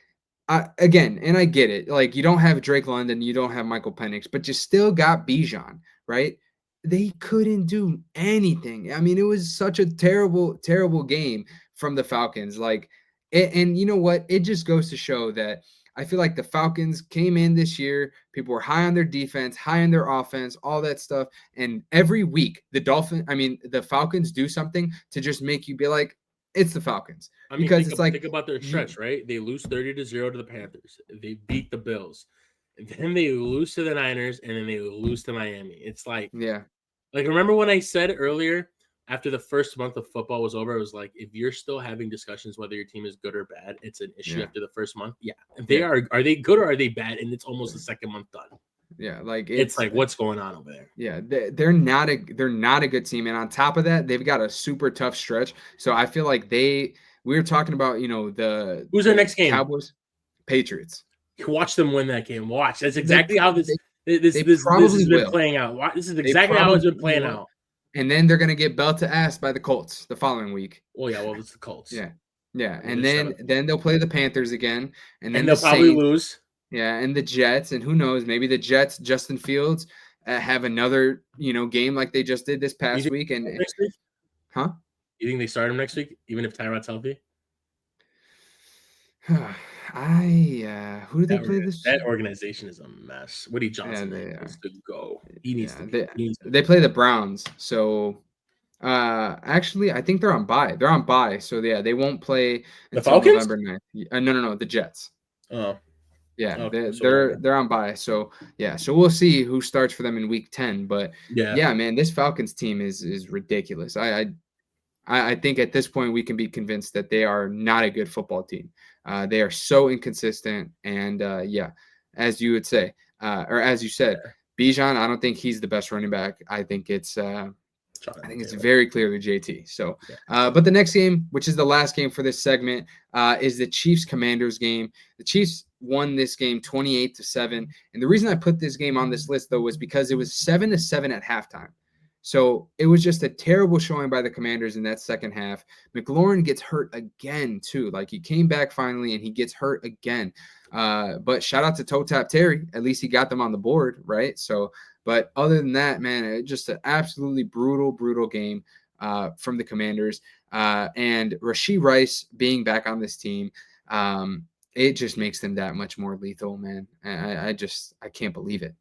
Again, and I get it. Like, you don't have Drake London, you don't have Michael Penix, but you still got Bijan, right? They couldn't do anything. I mean, it was such a terrible, terrible game from the Falcons. Like, and you know what? It just goes to show that I feel like the Falcons came in this year. People were high on their defense, high on their offense, all that stuff. And every week, the Falcons do something to just make you be like, it's the Falcons. I mean, because think about their stretch, right? They lose 30-0 to the Panthers. They beat the Bills. And then they lose to the Niners, and then they lose to Miami. It's like, remember when I said earlier, after the first month of football was over, it was like, if you're still having discussions whether your team is good or bad, it's an issue after the first month. Yeah. They are they good or are they bad? And it's almost the second month done. Yeah, like it's like what's going on over there? Yeah, they're not a good team, and on top of that, they've got a super tough stretch. So I feel like we were talking about who's their next game? Cowboys, Patriots. Watch them win that game. Watch. That's exactly how this has been playing out. This is exactly how it's been playing out. And then they're gonna get belt to ass by the Colts the following week. Well, yeah, it's the Colts. Yeah, and then they'll play the Panthers again, and then they'll probably lose. Yeah, and the Jets, and who knows, maybe the Jets, Justin Fields, have another game like they just did this past week. And next week? Huh? You think they start him next week, even if Tyrod's healthy? Who do they play this? That organization is a mess. Woody Johnson needs to go. He needs to. They play the Browns, so actually, I think they're on bye. They're on bye, so yeah, they won't play until November 9th. No, the Jets. Oh. Yeah, they're on bye. So yeah, so we'll see who starts for them in week 10. But yeah, man, this Falcons team is ridiculous. I think at this point we can be convinced that they are not a good football team. They are so inconsistent, and as you would say, or as you said, Bijan, I don't think he's the best running back. I think it's very clearly JT. So, but the next game, which is the last game for this segment, is the Chiefs-Commanders game. The Chiefs won this game 28-7. And the reason I put this game on this list, though, was because it was 7-7 at halftime. So it was just a terrible showing by the Commanders in that second half. McLaurin gets hurt again, too. Like, he came back finally, and he gets hurt again. But shout out to Toe Tap Terry. At least he got them on the board, right? So, but other than that, man, just an absolutely brutal game from the Commanders. And Rashee Rice being back on this team, it just makes them that much more lethal, man. I can't believe it.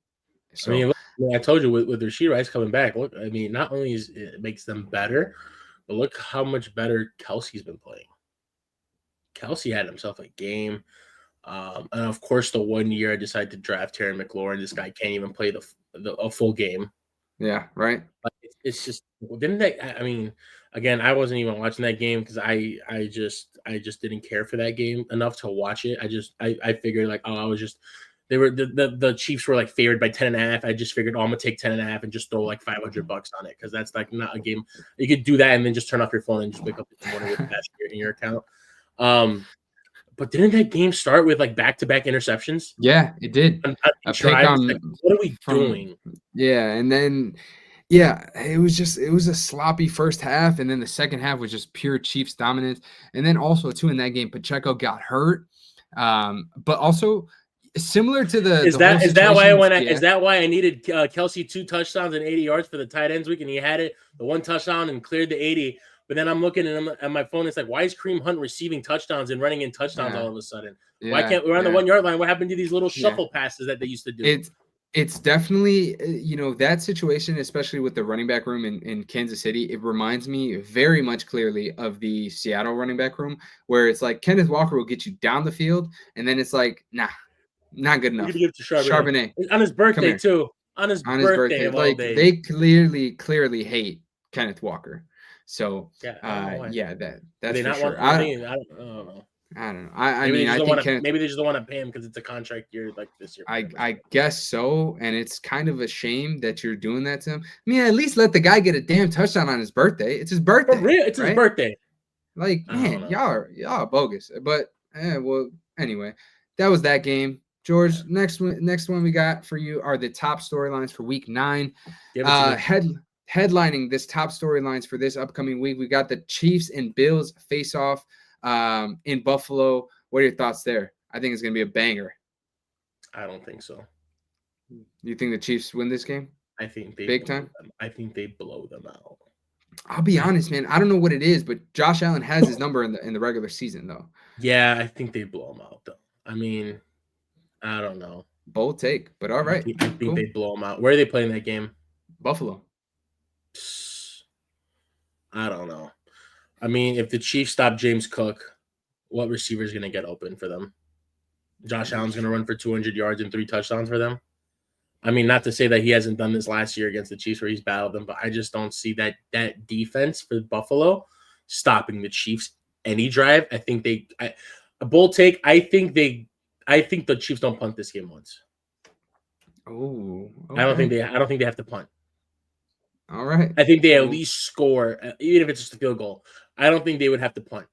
So, I mean, look, I told you with Rashee Rice coming back, look, I mean, not only it makes them better, but look how much better Kelsey's been playing. Kelsey had himself a game. And of course, the 1 year I decided to draft Terry McLaurin. This guy can't even play a full game. Yeah, right. But it's just I mean, again, I wasn't even watching that game because I just didn't care for that game enough to watch it. I figured like, they were the Chiefs were like favored by 10.5. I just figured, I'm gonna take 10.5 and just throw like $500 on it because that's like not a game. You could do that and then just turn off your phone and just wake up this morning with cash in your account. But didn't that game start with like back-to-back interceptions? Yeah, it did. What are we doing? Yeah, and then it was a sloppy first half, and then the second half was just pure Chiefs dominance. And then also too in that game, Pacheco got hurt. But also similar to the Is whole that why I situation. went? Yeah, Is that why I needed Kelsey 2 touchdowns and 80 yards for the tight ends week, and he had it the 1 touchdown and cleared the 80. But then I'm looking at my phone. It's like, why is Kareem Hunt receiving touchdowns and running in touchdowns yeah, all of a sudden? Why yeah, can't we're on the yeah, 1 yard line? What happened to these little yeah. shuffle passes that they used to do? It's definitely that situation, especially with the running back room in Kansas City. It reminds me very much clearly of the Seattle running back room, where it's like Kenneth Walker will get you down the field, and then it's like, nah, not good We're enough. gonna give it to Charbonnet Charbonnet, on his come birthday here. too. On his On his birthday birthday. of all Like days. they clearly hate Kenneth Walker. So Yeah, I don't know why. yeah, Do that's they for not sure. want? I don't know. I don't know. I Maybe they mean, just I don't think want to. Kenneth. Maybe they just don't want to pay him because it's a contract year like this year for him or I something. guess so, and it's kind of a shame that you're doing that to him. I mean, at least let the guy get a damn touchdown on his birthday. It's his For birthday, real, it's his right? birthday. Like, I don't man, know. y'all are bogus. But well, anyway, that was that game. George, Yeah. next one we got for you are the top storylines for week 9. Give it to me. Headlining this top storylines for this upcoming week, we got the Chiefs and Bills face off in Buffalo. What are your thoughts there? I think it's gonna be a banger. I don't think so. You think the Chiefs win this game? I think they Big blow time? them. I think they blow them out. I'll be honest, man. I don't know what it is, but Josh Allen has his number in the regular season, though. Yeah, I think they blow them out though. I mean, I don't know. Bold take, but all right, I think cool. they blow them out. Where are they playing that game? Buffalo. I don't know. I mean, if the Chiefs stop James Cook, what receiver is going to get open for them? Josh Allen's going to run for 200 yards and 3 touchdowns for them. I mean, not to say that he hasn't done this last year against the Chiefs where he's battled them, but I just don't see that defense for Buffalo stopping the Chiefs any drive. I think a bold take. I think the Chiefs don't punt this game once. Oh, I don't think okay. they have to punt. All right. I think they at Well, least score, even if it's just a field goal. I don't think they would have to punt.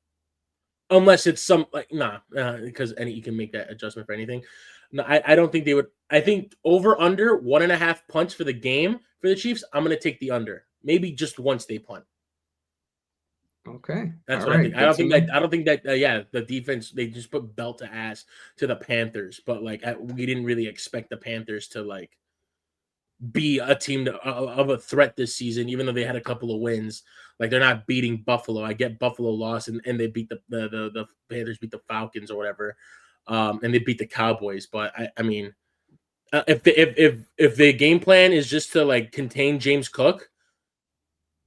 Unless it's some because you can make that adjustment for anything. No, I don't think they would. I think over under 1.5 punts for the game for the Chiefs. I'm going to take the under. Maybe just once they punt. okay. That's All what I right. think. Good to know. I don't think that. Yeah, the defense they just put belt to ass to the Panthers, but we didn't really expect the Panthers to be a team of a threat this season, even though they had a couple of wins. Like they're not beating Buffalo. I get Buffalo lost and they beat the Panthers beat the Falcons or whatever, and they beat the Cowboys. But I mean, if the game plan is just to contain James Cook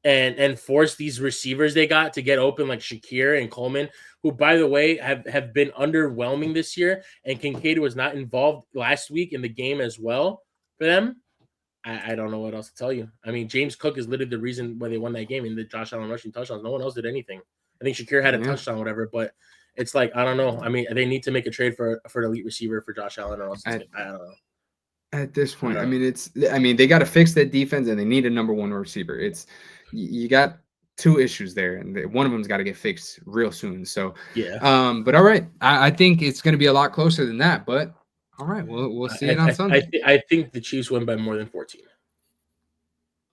and force these receivers they got to get open like Shakir and Coleman, who by the way have been underwhelming this year, and Kincaid was not involved last week in the game as well for them. I don't know what else to tell you. I mean, James Cook is literally the reason why they won that game in the Josh Allen rushing touchdowns. No one else did anything. I think Shakir had a Yeah. touchdown, whatever, but it's like, I don't know. I mean, they need to make a trade for an elite receiver for Josh Allen, or else I don't know. At this point, I mean, they got to fix that defense, and they need a number 1 receiver. You got 2 issues there, and one of them's got to get fixed real soon. So, Yeah. But all right, I think it's going to be a lot closer than that. But all right, we'll see it on Sunday. I think the Chiefs win by more than 14.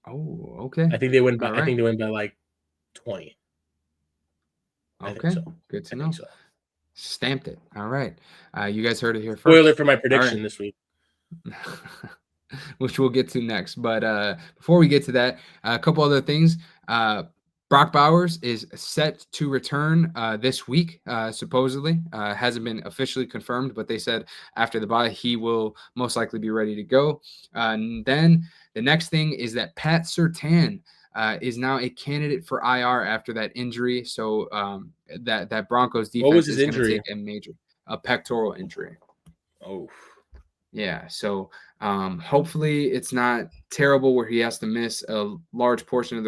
Oh, okay. I think they win by. All I think right. they win by like 20. I think Okay, so. good to I know. think so. Stamped it. All right. You guys heard it here first. Spoiler for my All prediction right. this week. Which we'll get to next. But before we get to that, a couple other things. Brock Bowers is set to return this week, supposedly. Hasn't been officially confirmed, but they said after the bye he will most likely be ready to go. And then the next thing is that Pat Surtain is now a candidate for IR after that injury. So that Broncos defense is going to take a major pectoral injury. Oh. Yeah, so hopefully it's not terrible where he has to miss a large portion of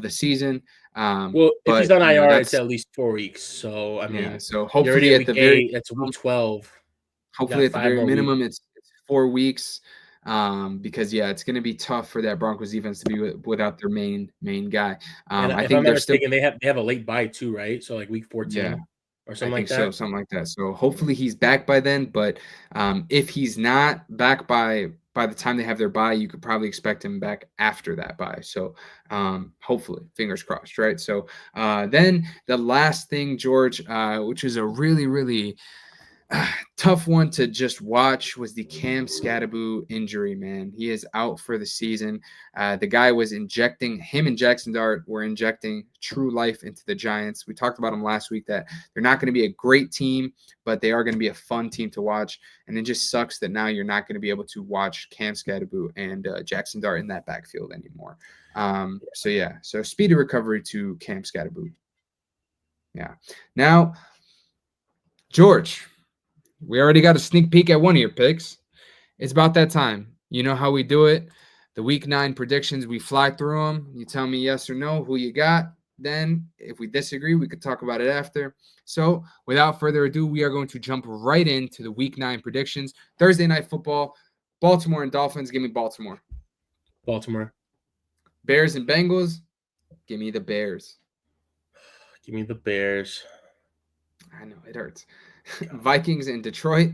the season. Well, if he's on IR, it's at least 4 weeks. So I mean, so you're already hopefully at at week the 8. That's week 12. Hopefully at the 5 very more weeks. minimum, it's 4 weeks. Because it's going to be tough for that Broncos defense to be without their main guy. And I if think I'm not they're mistaken, they have a late bye too, right? So like week 14 or something like that. So, something like that. So hopefully he's back by then. But if he's not back by the time they have their bye, you could probably expect him back after that bye. So hopefully, fingers crossed, right? So then the last thing, George, which is a really, really Tough one to just watch was the Cam Scatterboo injury, man. He is out for the season. The guy was injecting, him and Jackson Dart were injecting true life into the Giants. We talked about them last week that they're not going to be a great team, but they are going to be a fun team to watch. And it just sucks that now you're not going to be able to watch Cam Scatterboo and Jackson Dart in that backfield anymore. So speedy recovery to Cam Scatterboo. Yeah. Now, George, we already got a sneak peek at one of your picks. It's about that time. You know how we do it. The week 9 predictions, we fly through them. You tell me yes or no, who you got. Then, if we disagree, we could talk about it after. So, without further ado, we are going to jump right into the week 9 predictions. Thursday night football, Baltimore and Dolphins. Give me Baltimore. Baltimore. Bears and Bengals. Give me the Bears. Give me the Bears. I know, it hurts. Vikings and Detroit.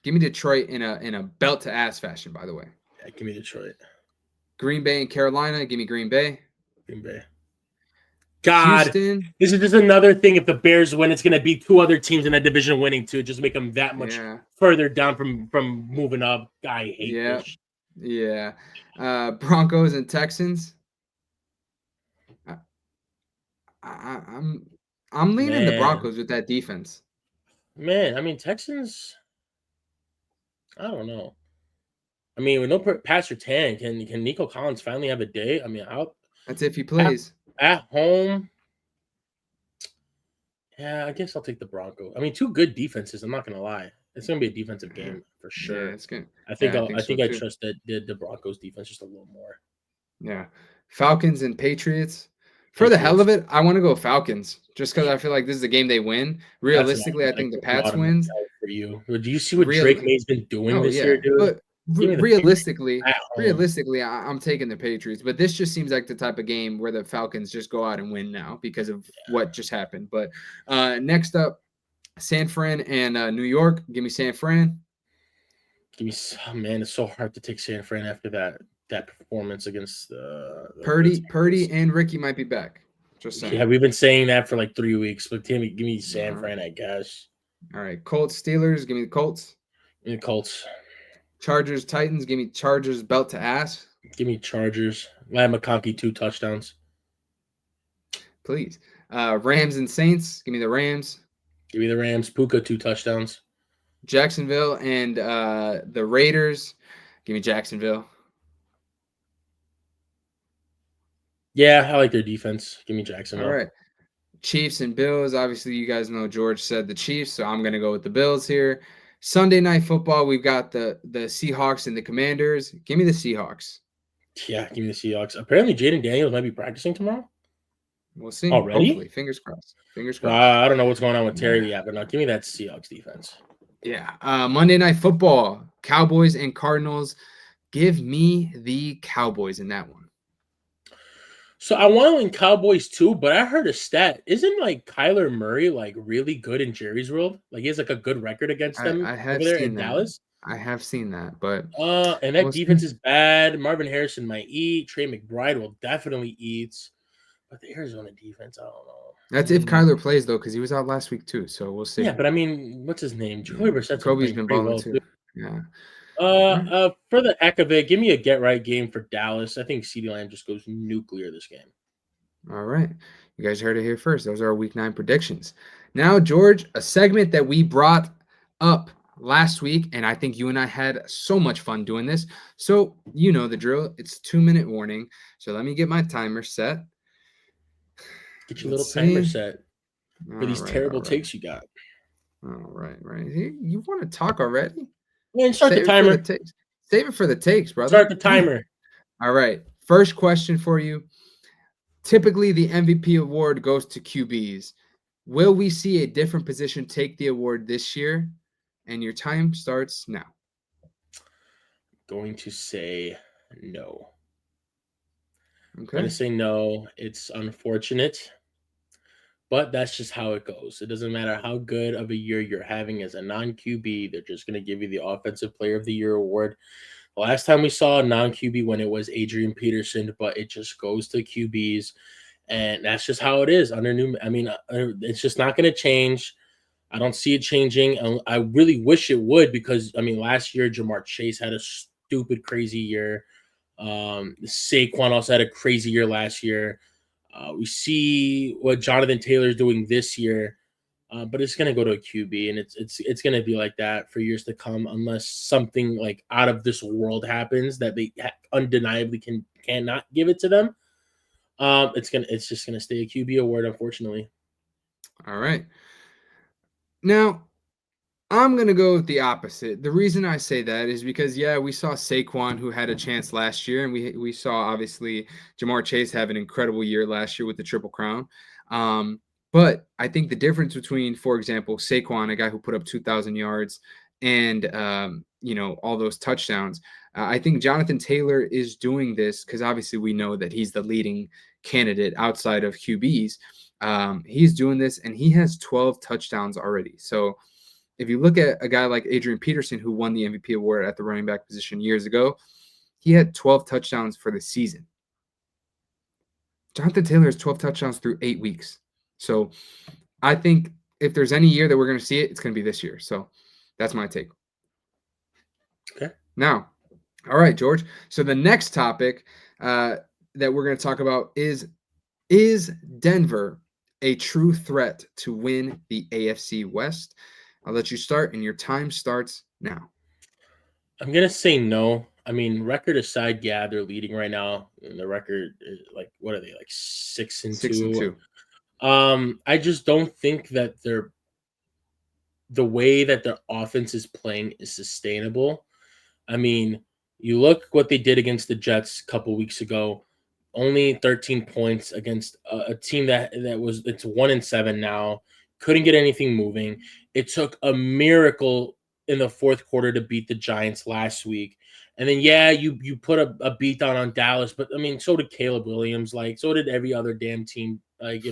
Give me Detroit in a belt to ass fashion, by the way. Yeah, give me Detroit. Green Bay and Carolina. Give me Green Bay. Green Bay. God, Houston. this is just another thing. If the Bears win, it's going to be 2 other teams in that division winning too. Just make them that much further down from moving up. I hate this. Yeah. Broncos and Texans. I'm leaning the Broncos with that defense. Man, I mean Texans. I don't know. I mean, with no Pastor Tan, can Nico Collins finally have a day? I mean, that's if he plays at home. Yeah, I guess I'll take the Broncos. I mean, 2 good defenses. I'm not gonna lie. It's gonna be a defensive game for sure. Yeah, it's good. I think I trust that the Broncos defense just a little more. Yeah, Falcons and Patriots. For the hell of it, I want to go Falcons just because I feel like this is a game they win. Realistically, I think the Pats wins. For you, do you see what Drake May's been doing this year, dude? But realistically, I'm taking the Patriots. But this just seems like the type of game where the Falcons just go out and win now because of what just happened. But next up, San Fran and New York. Give me San Fran. Give me, man, it's so hard to take San Fran after that performance against Purdy and Ricky might be back. Just saying. Yeah, we've been saying that for like 3 weeks. But give me San Fran, I guess. All right, Colts, Steelers. Give me the Colts. Give me the Colts. Chargers, Titans. Give me Chargers, belt to ass. Give me Chargers. Ladd McConkey 2 touchdowns. Please. Rams and Saints. Give me the Rams. Give me the Rams. Puka 2 touchdowns. Jacksonville and the Raiders. Give me Jacksonville. Yeah, I like their defense. Give me Jacksonville. All right. Chiefs and Bills. Obviously, you guys know George said the Chiefs, so I'm going to go with the Bills here. Sunday night football, we've got the Seahawks and the Commanders. Give me the Seahawks. Yeah, give me the Seahawks. Apparently, Jaden Daniels might be practicing tomorrow. We'll see. Already? Hopefully. Fingers crossed. I don't know what's going on with Terry yet, but no, give me that Seahawks defense. Yeah. Monday night football, Cowboys and Cardinals. Give me the Cowboys in that one. So I want to win Cowboys too, but I heard a stat. Isn't like Kyler Murray like really good in Jerry's world? Like he has like a good record against them over there in Dallas. I have seen that, but and that defense is bad. Marvin Harrison might eat. Trey McBride will definitely eat. But the Arizona defense, I don't know. That's if Kyler plays though, because he was out last week too. So we'll see. Yeah, but I mean, what's his name? Jacoby Brissett's been balling too. Yeah. For the heck of it, give me a get right game for Dallas. I think CeeDee Lamb just goes nuclear this game. All right. You guys heard it here first. Those are our week 9 predictions. Now, George, a segment that we brought up last week, and I think you and I had so much fun doing this. So, you know the drill. It's 2-minute warning. So let me get my timer set. Get your little timer set for these terrible takes you got. All right. You want to talk already? Man, start the timer. Save it for the takes, brother. Start the timer. All right. First question for you. Typically, the MVP award goes to QBs. Will we see a different position take the award this year? And your time starts now. Going to say no. Okay. I'm going to say no. It's unfortunate. But that's just how it goes. It doesn't matter how good of a year you're having as a non-QB. They're just going to give you the Offensive Player of the Year award. The last time we saw a non-QB when it was Adrian Peterson, but it just goes to QBs. And that's just how it is. It's just not going to change. I don't see it changing. And I really wish it would because, I mean, last year, Jamar Chase had a stupid, crazy year. Saquon also had a crazy year last year. We see what Jonathan Taylor is doing this year, but it's going to go to a QB, and it's going to be like that for years to come, unless something like out of this world happens that they undeniably cannot give it to them. It's just gonna stay a QB award, unfortunately. All right. Now, I'm going to go with the opposite. The reason I say that is because, yeah, we saw Saquon, who had a chance last year, and we saw, obviously, Jamar Chase have an incredible year last year with the Triple Crown. But I think the difference between, for example, Saquon, a guy who put up 2,000 yards, and, all those touchdowns, I think Jonathan Taylor is doing this because, obviously, we know that he's the leading candidate outside of QBs. He's doing this, and he has 12 touchdowns already. So, if you look at a guy like Adrian Peterson, who won the MVP award at the running back position years ago, he had 12 touchdowns for the season. Jonathan Taylor has 12 touchdowns through 8 weeks. So I think if there's any year that we're going to see it, it's going to be this year. So that's my take. Okay. Now, all right, George. So the next topic that we're going to talk about is Denver a true threat to win the AFC West? I'll let you start, and your time starts now. I'm gonna say no. I mean, record aside, yeah, they're leading right now. And the record is like, what are they, like 6-2? 6-2. I just don't think that the way that their offense is playing is sustainable. I mean, you look what they did against the Jets a couple weeks ago. Only 13 points against a team that was it's 1-7 now. Couldn't get anything moving. It took a miracle in the fourth quarter to beat the Giants last week. And then yeah, you put a beat down on Dallas, but I mean, so did Caleb Williams, like so did every other damn team. Like,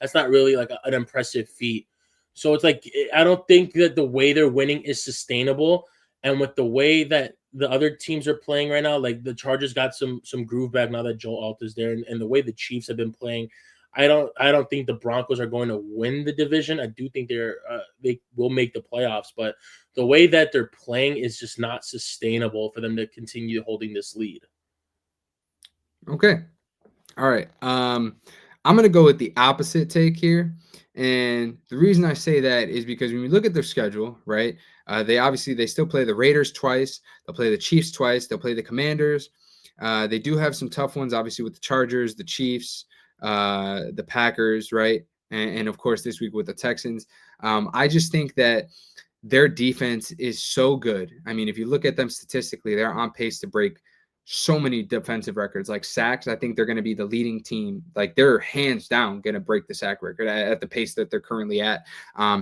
that's not really like an impressive feat. So it's like I don't think that the way they're winning is sustainable. And with the way that the other teams are playing right now, like the Chargers got some groove back now that Joe Alt is there, and the way the Chiefs have been playing, I don't think the Broncos are going to win the division. I do think they will make the playoffs, but the way that they're playing is just not sustainable for them to continue holding this lead. Okay. All right. I'm going to go with the opposite take here. And the reason I say that is because when we look at their schedule, right, they still play the Raiders twice. They'll play the Chiefs twice. They'll play the Commanders. They do have some tough ones, obviously, with the Chargers, the Chiefs, the Packers, right? And of course, this week with the Texans. I just think that their defense is so good. I mean, if you look at them statistically, they're on pace to break so many defensive records like sacks. I think they're going to be the leading team. Like they're hands down going to break the sack record at the pace that they're currently at.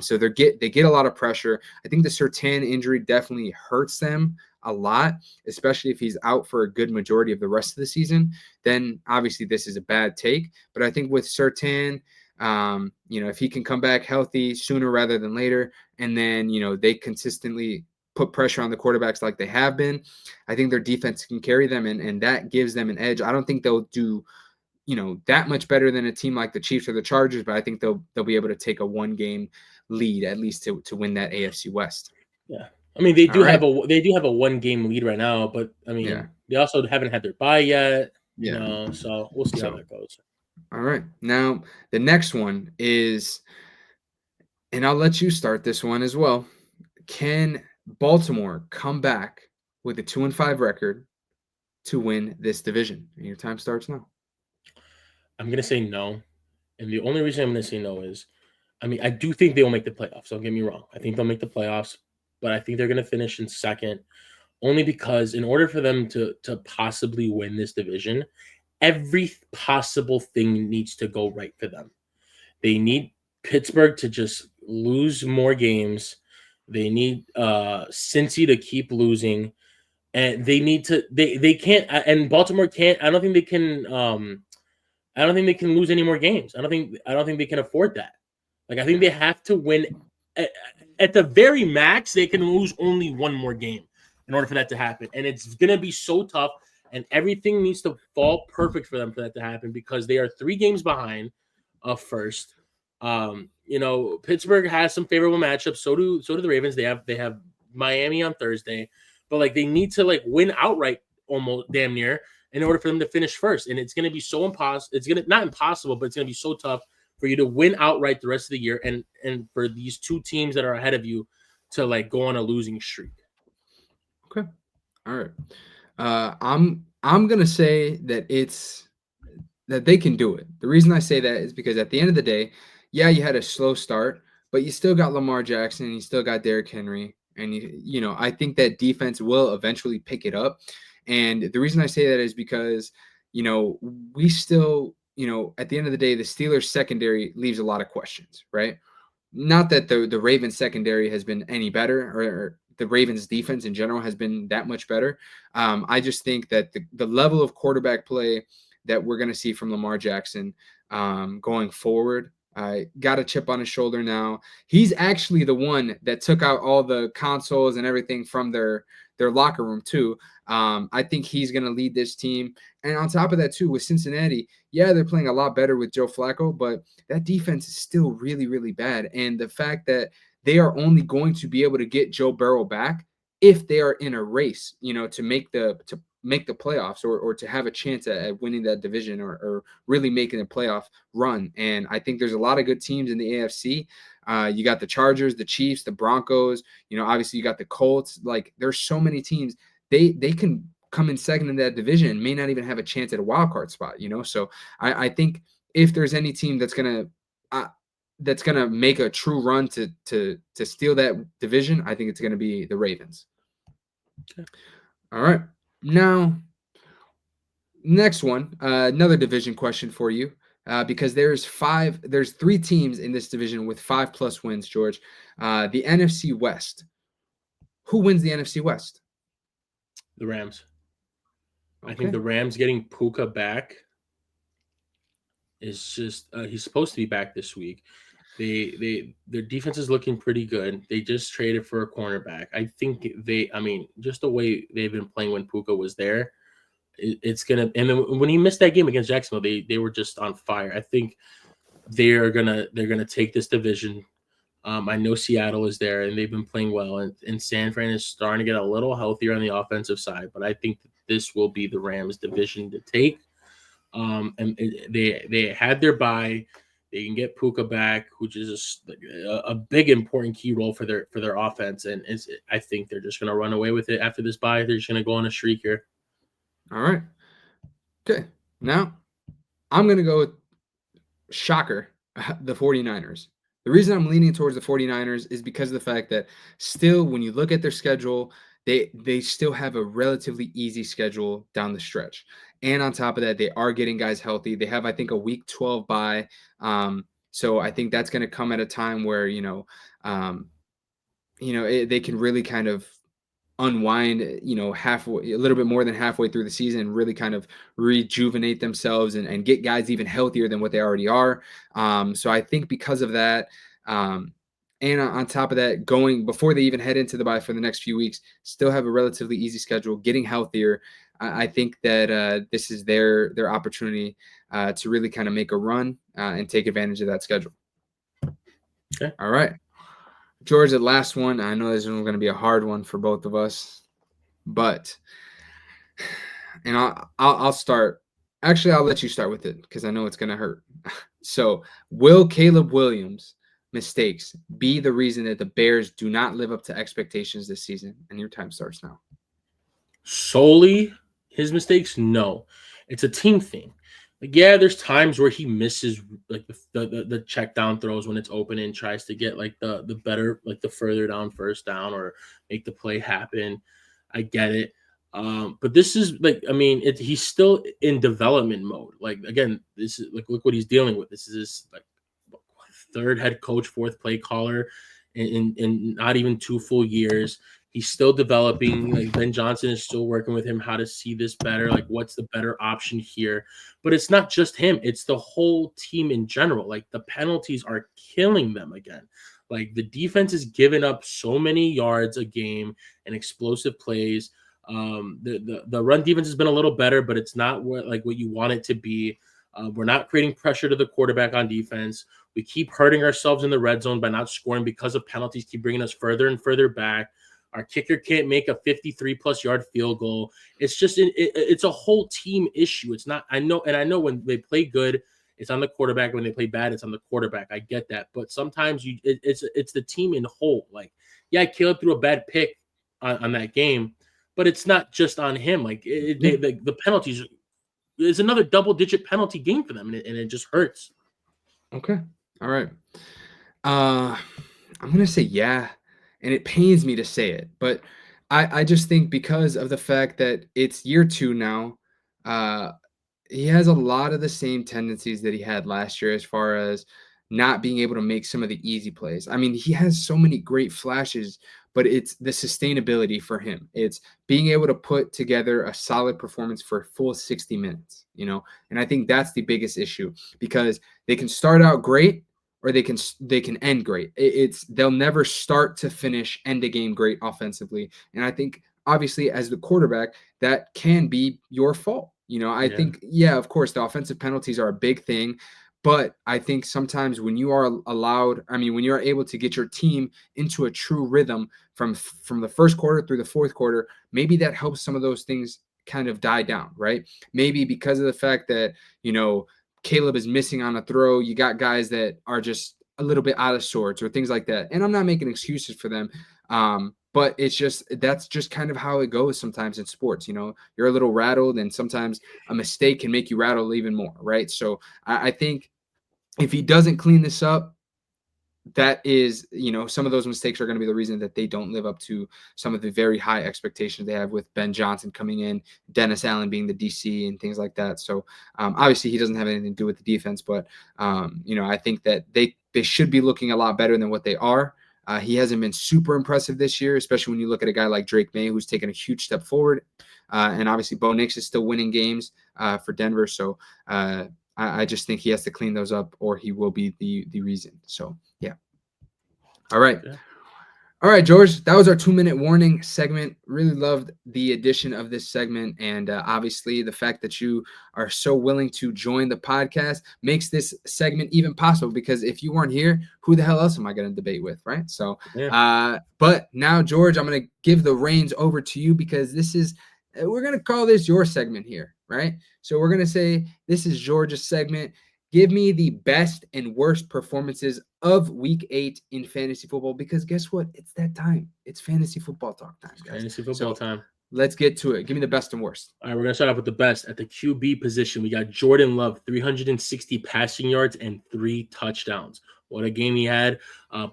So they get a lot of pressure. I think the Surtain injury definitely hurts them a lot, especially if he's out for a good majority of the rest of the season. Then obviously this is a bad take, but I think with Surtain, if he can come back healthy sooner rather than later, and then they consistently put pressure on the quarterbacks like they have been, I think their defense can carry them, and that gives them an edge. I don't think they'll do, that much better than a team like the Chiefs or the Chargers, but I think they'll be able to take a 1-game lead at least to win that AFC West. Yeah. I mean, they do right. have a 1-game lead right now, but I mean, they also haven't had their bye yet, so we'll see how that goes. All right. Now, the next one is, and I'll let you start this one as well. Can Baltimore come back with a 2-5 record to win this division? And your time starts now. I'm going to say no. And the only reason I'm going to say no is, I mean, I do think they will make the playoffs. Don't get me wrong. I think they'll make the playoffs, but I think they're going to finish in second, only because in order for them to possibly win this division, every possible thing needs to go right for them. They need Pittsburgh to just lose more games. They need Cincy to keep losing, and they need to. They can't. And Baltimore can't. I don't think they can. I don't think they can lose any more games. I don't think they can afford that. Like I think they have to win at the very max. They can lose only one more game in order for that to happen, and it's gonna be so tough. And everything needs to fall perfect for them for that to happen because they are 3 games behind first. Pittsburgh has some favorable matchups. So do the Ravens. They have Miami on Thursday, but like they need to like win outright almost damn near in order for them to finish first. And it's gonna be so impossible. It's gonna not impossible, but it's gonna be so tough for you to win outright the rest of the year and for these two teams that are ahead of you to like go on a losing streak. Okay. All right. I'm gonna say that they can do it. The reason I say that is because at the end of the day, yeah, you had a slow start, but you still got Lamar Jackson and you still got Derrick Henry. And I think that defense will eventually pick it up. And the reason I say that is because, we still, at the end of the day, the Steelers secondary leaves a lot of questions, right? Not that the Ravens secondary has been any better or the Ravens defense in general has been that much better. I just think that the level of quarterback play that we're going to see from Lamar Jackson going forward, got a chip on his shoulder now. He's actually the one that took out all the consoles and everything from their locker room too. I think he's going to lead this team. And on top of that too, with Cincinnati, yeah, they're playing a lot better with Joe Flacco, but that defense is still really, really bad. And the fact that they are only going to be able to get Joe Burrow back if they are in a race, to make the playoffs or to have a chance at winning that division or really making a playoff run. And I think there's a lot of good teams in the AFC. You got the Chargers, the Chiefs, the Broncos. Obviously you got the Colts. Like there's so many teams. They can come in second in that division, may not even have a chance at a wild card spot. So I think if there's any team that's gonna make a true run to steal that division, I think it's gonna be the Ravens. Okay. All right. Now, next one, another division question for you, because there's three teams in this division with 5+ wins, George. The NFC West. Who wins the NFC West? The Rams. Okay. I think the Rams getting Puka back is just he's supposed to be back this week. Their defense is looking pretty good. They just traded for a cornerback. I think just the way they've been playing when Puka was there, it's gonna. And then when he missed that game against Jacksonville, they were just on fire. I think they're gonna take this division. I know Seattle is there and they've been playing well, and San Fran is starting to get a little healthier on the offensive side. But I think that this will be the Rams' division to take. They had their bye. They can get Puka back, which is a big important key role for their offense. And I think they're just going to run away with it after this bye. They're just going to go on a streak here. All right. Okay. Now, I'm going to go with shocker, the 49ers. The reason I'm leaning towards the 49ers is because of the fact that still, when you look at their schedule, they still have a relatively easy schedule down the stretch. And on top of that, they are getting guys healthy. They have, I think, a week 12 bye. So I think that's going to come at a time where, they can really kind of unwind, halfway, a little bit more than halfway through the season, and really kind of rejuvenate themselves and get guys even healthier than what they already are. So I think because of that, and on top of that, going before they even head into the bye for the next few weeks, still have a relatively easy schedule, getting healthier. I think that this is their opportunity to really kind of make a run and take advantage of that schedule. Okay. All right. George, the last one. I know this one's going to be a hard one for both of us, but I'll start. Actually, I'll let you start with it because I know it's going to hurt. So, will Caleb Williams' mistakes be the reason that the Bears do not live up to expectations this season? And your time starts now. Solely his mistakes? No, it's a team thing. Like, yeah, there's times where he misses like the check down throws when it's open and tries to get like the better, like the further down first down or make the play happen. I get it. But this is like, he's still in development mode. Like, again, this is like, look what he's dealing with. This is his like third head coach, fourth play caller in not even 2 full years. He's still developing. Like, Ben Johnson is still working with him how to see this better. Like, what's the better option here? But it's not just him. It's the whole team in general. Like, the penalties are killing them again. Like, the defense is giving up so many yards a game and explosive plays. The run defense has been a little better, but it's not what you want it to be. We're not creating pressure to the quarterback on defense. We keep hurting ourselves in the red zone by not scoring because of penalties keep bringing us further and further back. Our kicker can't make a 53-plus yard field goal. It's just it's a whole team issue. It's not. I know when they play good, it's on the quarterback. When they play bad, it's on the quarterback. I get that, but sometimes it's the team in whole. Like, yeah, Caleb threw a bad pick on that game, but it's not just on him. Like the penalties. It's another double-digit penalty game for them, and it just hurts. Okay. All right. I'm gonna say yeah, and it pains me to say it, but I just think because of the fact that it's year 2 now, uh, he has a lot of the same tendencies that he had last year as far as not being able to make some of the easy plays. I mean, he has so many great flashes, but it's the sustainability for him. It's being able to put together a solid performance for a full 60 minutes, And I think that's the biggest issue because they can start out great or they can end great. They'll never start to finish end a game great offensively. And I think obviously as the quarterback, that can be your fault. I think, yeah, of course, the offensive penalties are a big thing, but I think sometimes when you are when you're able to get your team into a true rhythm from the first quarter through the fourth quarter, maybe that helps some of those things kind of die down, right? Maybe because of the fact that, Caleb is missing on a throw, you got guys that are just a little bit out of sorts or things like that. And I'm not making excuses for them. But that's just kind of how it goes sometimes in sports. You're a little rattled, and sometimes a mistake can make you rattle even more, right? So I think if he doesn't clean this up, that is, some of those mistakes are going to be the reason that they don't live up to some of the very high expectations they have with Ben Johnson coming in, Dennis Allen being the DC and things like that. So obviously he doesn't have anything to do with the defense, but I think that they should be looking a lot better than what they are. He hasn't been super impressive this year, especially when you look at a guy like Drake May, who's taken a huge step forward. And obviously Bo Nix is still winning games for Denver. So I just think he has to clean those up or he will be the reason. So, yeah. All right. Yeah. All right, George, that was our 2-minute warning segment. Really loved the addition of this segment. And obviously, the fact that you are so willing to join the podcast makes this segment even possible because if you weren't here, who the hell else am I going to debate with, right? So, but now, George, I'm going to give the reins over to you because we're going to call this your segment here, right? So we're going to say this is George's segment. Give me the best and worst performances of Week 8 in fantasy football because guess what? It's that time. It's fantasy football talk time, guys. Fantasy football time. Let's get to it. Give me the best and worst. All right, we're going to start off with the best. At the QB position, we got Jordan Love, 360 passing yards and 3 touchdowns. What a game he had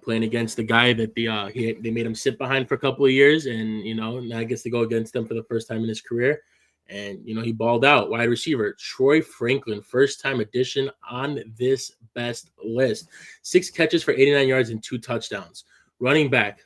playing against the guy that they made him sit behind for a couple of years, and now he gets to go against them for the first time in his career. And, he balled out. Wide receiver, Troy Franklin, first-time addition on this best list. 6 catches for 89 yards and 2 touchdowns. Running back,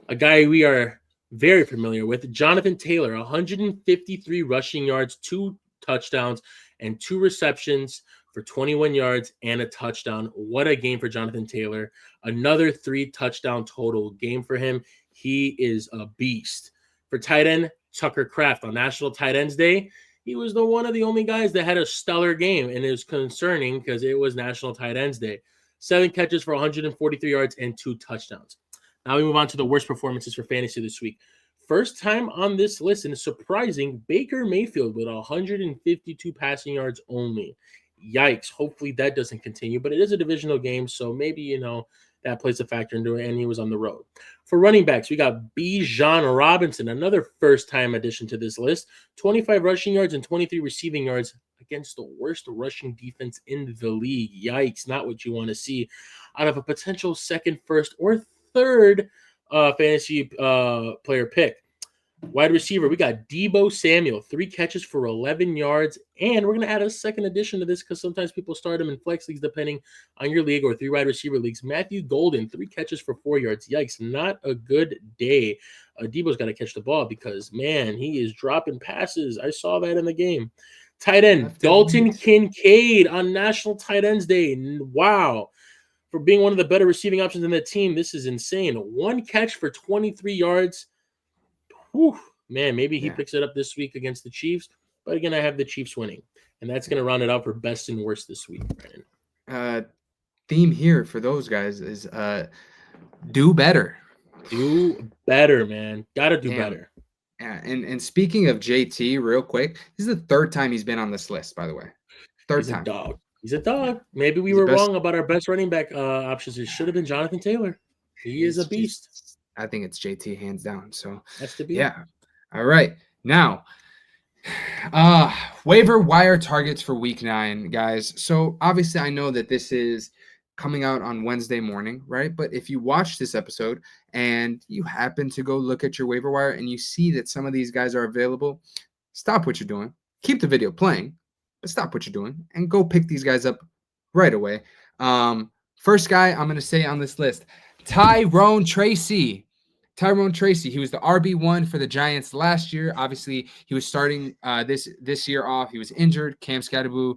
a guy we are very familiar with, Jonathan Taylor, 153 rushing yards, 2 touchdowns, and 2 receptions for 21 yards and a touchdown. What a game for Jonathan Taylor. Another 3 touchdown total game for him. He is a beast. For tight end, Tucker Kraft on National Tight Ends Day, he was one of the only guys that had a stellar game, and it was concerning because it was National Tight Ends Day. 7 catches for 143 yards and 2 touchdowns. Now we move on to the worst performances for fantasy this week. First time on this list, and surprising, Baker Mayfield with 152 passing yards only. Yikes. Hopefully that doesn't continue, but it is a divisional game, so maybe, that plays a factor into it, and he was on the road. For running backs, we got Bijan Robinson, another first-time addition to this list. 25 rushing yards and 23 receiving yards against the worst rushing defense in the league. Yikes, not what you want to see out of a potential second, first, or third fantasy player pick. Wide receiver, we got Deebo Samuel, 3 catches for 11 yards, and we're going to add a second addition to this because sometimes people start him in flex leagues depending on your league or 3 wide receiver leagues. Matthew Golden, 3 catches for 4 yards. Yikes, not a good day. Deebo's got to catch the ball because, man, he is dropping passes. I saw that in the game. Tight end, Dalton Kincaid on National Tight Ends Day. Wow. For being one of the better receiving options in the team, this is insane. 1 catch for 23 yards. Whew, man, maybe he picks it up this week against the Chiefs. But again, I have the Chiefs winning. And that's going to round it out for best and worst this week, Brandon. Theme here for those guys is do better. Do better, man. Gotta do Damn. better. Yeah, and speaking of JT, real quick, this is the third time he's been on this list, by the way. Third He's a time. dog. He's a dog. Yeah. Maybe we He's the were best. wrong about our best running back options. It should have been Jonathan Taylor. He is a beast. I think it's JT hands down. So Has to be. yeah. All right. Now, waiver wire targets for week 9, guys. So obviously I know that this is coming out on Wednesday morning, right? But if you watch this episode and you happen to go look at your waiver wire and you see that some of these guys are available, stop what you're doing. Keep the video playing, but stop what you're doing and go pick these guys up right away. First guy I'm going to say on this list, Tyrone Tracy. Tyrone Tracy, he was the RB1 for the Giants last year. Obviously, he was starting this year off. He was injured. Cam Scatterbo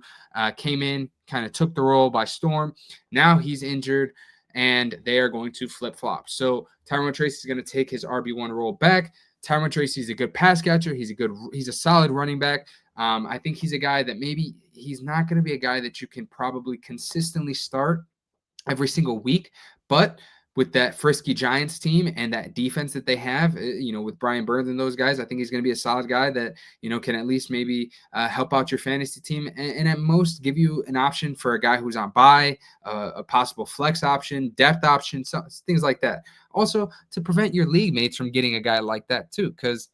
came in, kind of took the role by storm. Now he's injured, and they are going to flip-flop. So Tyrone Tracy is going to take his RB1 role back. Tyrone Tracy is a good pass catcher. He's a solid running back. I think he's a guy that maybe he's not going to be a guy that you can probably consistently start every single week, but with that frisky Giants team and that defense that they have, with Brian Burns and those guys, I think he's going to be a solid guy that, can at least maybe help out your fantasy team and at most give you an option for a guy who's on bye, a possible flex option, depth option, things like that. Also, to prevent your league mates from getting a guy like that too, because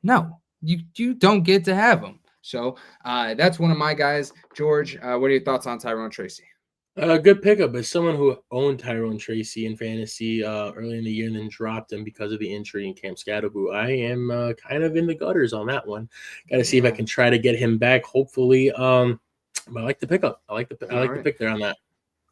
no, you don't get to have him. So that's one of my guys. George, what are your thoughts on Tyrone Tracy? Good pickup. As someone who owned Tyrone Tracy in fantasy early in the year and then dropped him because of the injury in Cam Scatterbo, I am kind of in the gutters on that one. Got to see if I can try to get him back. Hopefully, but I like the pickup. I like the pick there on that.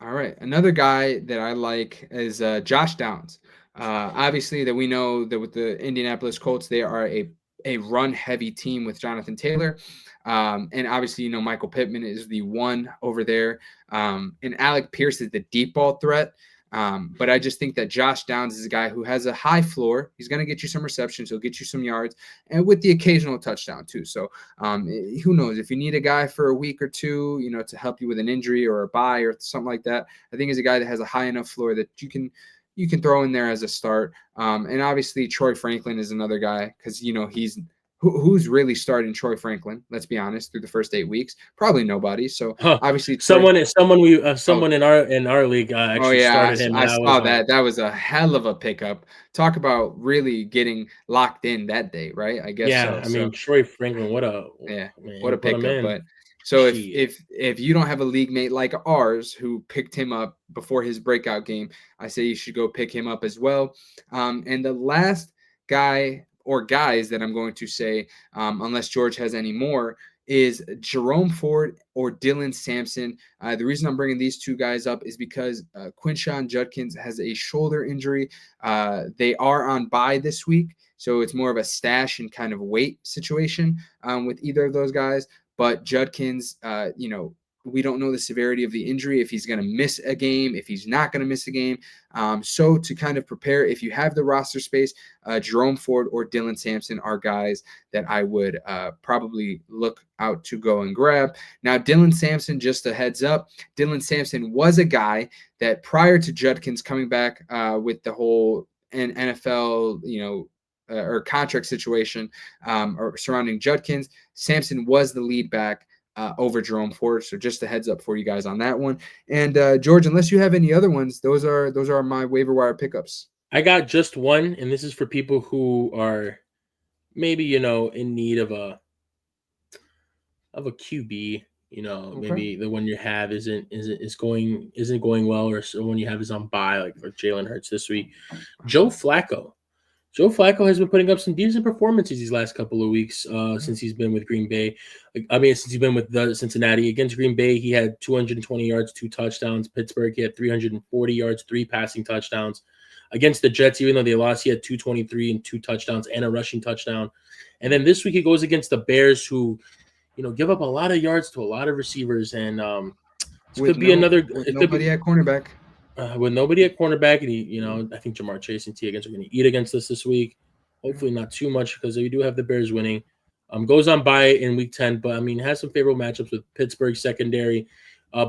All right, another guy that I like is Josh Downs. Obviously, that we know that with the Indianapolis Colts, they are a run-heavy team with Jonathan Taylor. And obviously, Michael Pittman is the one over there. And Alec Pierce is the deep ball threat. But I just think that Josh Downs is a guy who has a high floor. He's going to get you some receptions. He'll get you some yards and with the occasional touchdown too. So who knows, if you need a guy for a week or two, to help you with an injury or a bye or something like that, I think he's a guy that has a high enough floor that you can throw in there as a start. And obviously Troy Franklin is another guy because, he's who's really starting Troy Franklin? Let's be honest. Through the first 8 weeks, probably nobody. So obviously, someone in our league actually started him. I saw that. That was a hell of a pickup. Talk about really getting locked in that day, right? I guess. Yeah, so. I mean Troy Franklin. What a pickup. But so if you don't have a league mate like ours who picked him up before his breakout game, I say you should go pick him up as well. And the last guy or guys that I'm going to say, unless George has any more, is Jerome Ford or Dylan Sampson. The reason I'm bringing these two guys up is because Quinshon Judkins has a shoulder injury. They are on bye this week, so it's more of a stash and kind of wait situation with either of those guys. But Judkins, we don't know the severity of the injury, if he's going to miss a game, if he's not going to miss a game. So to kind of prepare, if you have the roster space, Jerome Ford or Dylan Sampson are guys that I would probably look out to go and grab. Now, Dylan Sampson, just a heads up, Dylan Sampson was a guy that prior to Judkins coming back with the whole NFL, or contract situation or surrounding Judkins, Sampson was the lead back over Jerome Ford. So just a heads up for you guys on that one. And George, unless you have any other ones, those are my waiver wire pickups. I got just one, and this is for people who are maybe in need of a QB. Maybe the one you have isn't going well, or someone you have is on bye, like for Jalen Hurts this week. Joe Flacco. Joe Flacco has been putting up some decent performances these last couple of weeks since he's been with Green Bay. Since he's been with Cincinnati. Against Green Bay, he had 220 yards, 2 touchdowns. Pittsburgh, he had 340 yards, 3 passing touchdowns. Against the Jets, even though they lost, he had 223 and 2 touchdowns and a rushing touchdown. And then this week he goes against the Bears, who, give up a lot of yards to a lot of receivers. And nobody at cornerback. With nobody at cornerback, and I think Jamar Chase and T. Higgins are going to eat against us this week. Hopefully not too much because we do have the Bears winning. Goes on by in week 10, but I mean, has some favorable matchups with Pittsburgh secondary.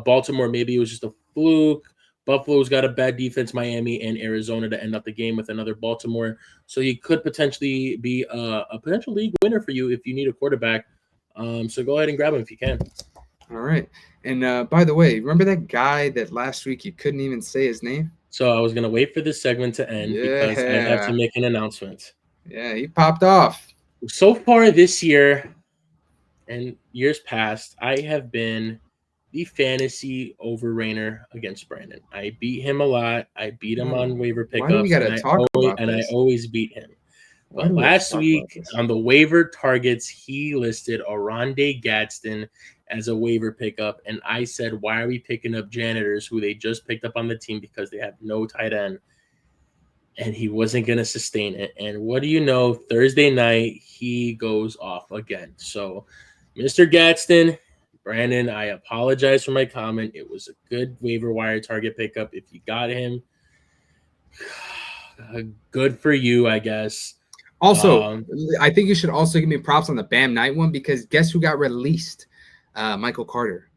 Baltimore, maybe it was just a fluke. Buffalo's got a bad defense, Miami and Arizona to end up the game with another Baltimore. So he could potentially be a potential league winner for you if you need a quarterback. So go ahead and grab him if you can. All right. And by the way, remember that guy that last week you couldn't even say his name? So I was going to wait for this segment to end because I have to Yeah. make an announcement. Yeah, he popped off. So far this year and years past, I have been the fantasy overreigner against Brandon. I beat him a lot. I beat him on waiver Why do we pickups, got to talk about I this? always beat him. Why But do we have to last talk about week this? on the waiver targets, he listed Oronde Gadsden as a waiver pickup, and I said, "Why are we picking up janitors who they just picked up on the team because they have no tight end?" And he wasn't going to sustain it. And what do you know? Thursday night, he goes off again. So, Mr. Gadsden, Brandon, I apologize for my comment. It was a good waiver wire target pickup. If you got him, good for you, I guess. Also, I think you should also give me props on the Bam Knight one because guess who got released? Michael Carter.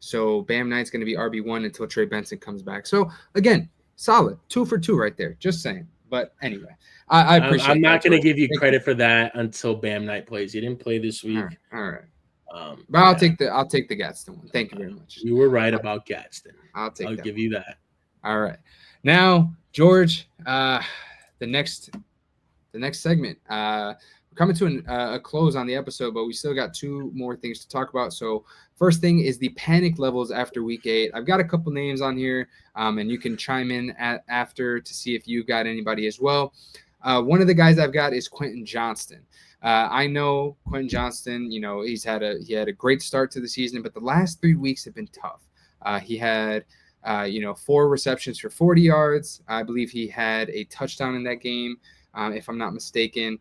So Bam Knight's going to be RB1 until Trey Benson comes back. So again, solid 2 for 2 right there. Just saying. But anyway, I appreciate. I'm not going to give you credit for that until Bam Knight plays. He didn't play this week. All right. But I'll take the Gadsden one. Thank you very much. You were right about Gadsden. I'll give you that. All right. Now, George, the next segment. We're coming to a close on the episode, but we still got 2 more things to talk about. So first thing is the panic levels after week 8. I've got a couple names on here, and you can chime in after to see if you got anybody as well. One of the guys I've got is Quentin Johnston. I know Quentin Johnston, he had a great start to the season, but the last 3 weeks have been tough. He had 4 receptions for 40 yards. I believe he had a touchdown in that game, if I'm not mistaken.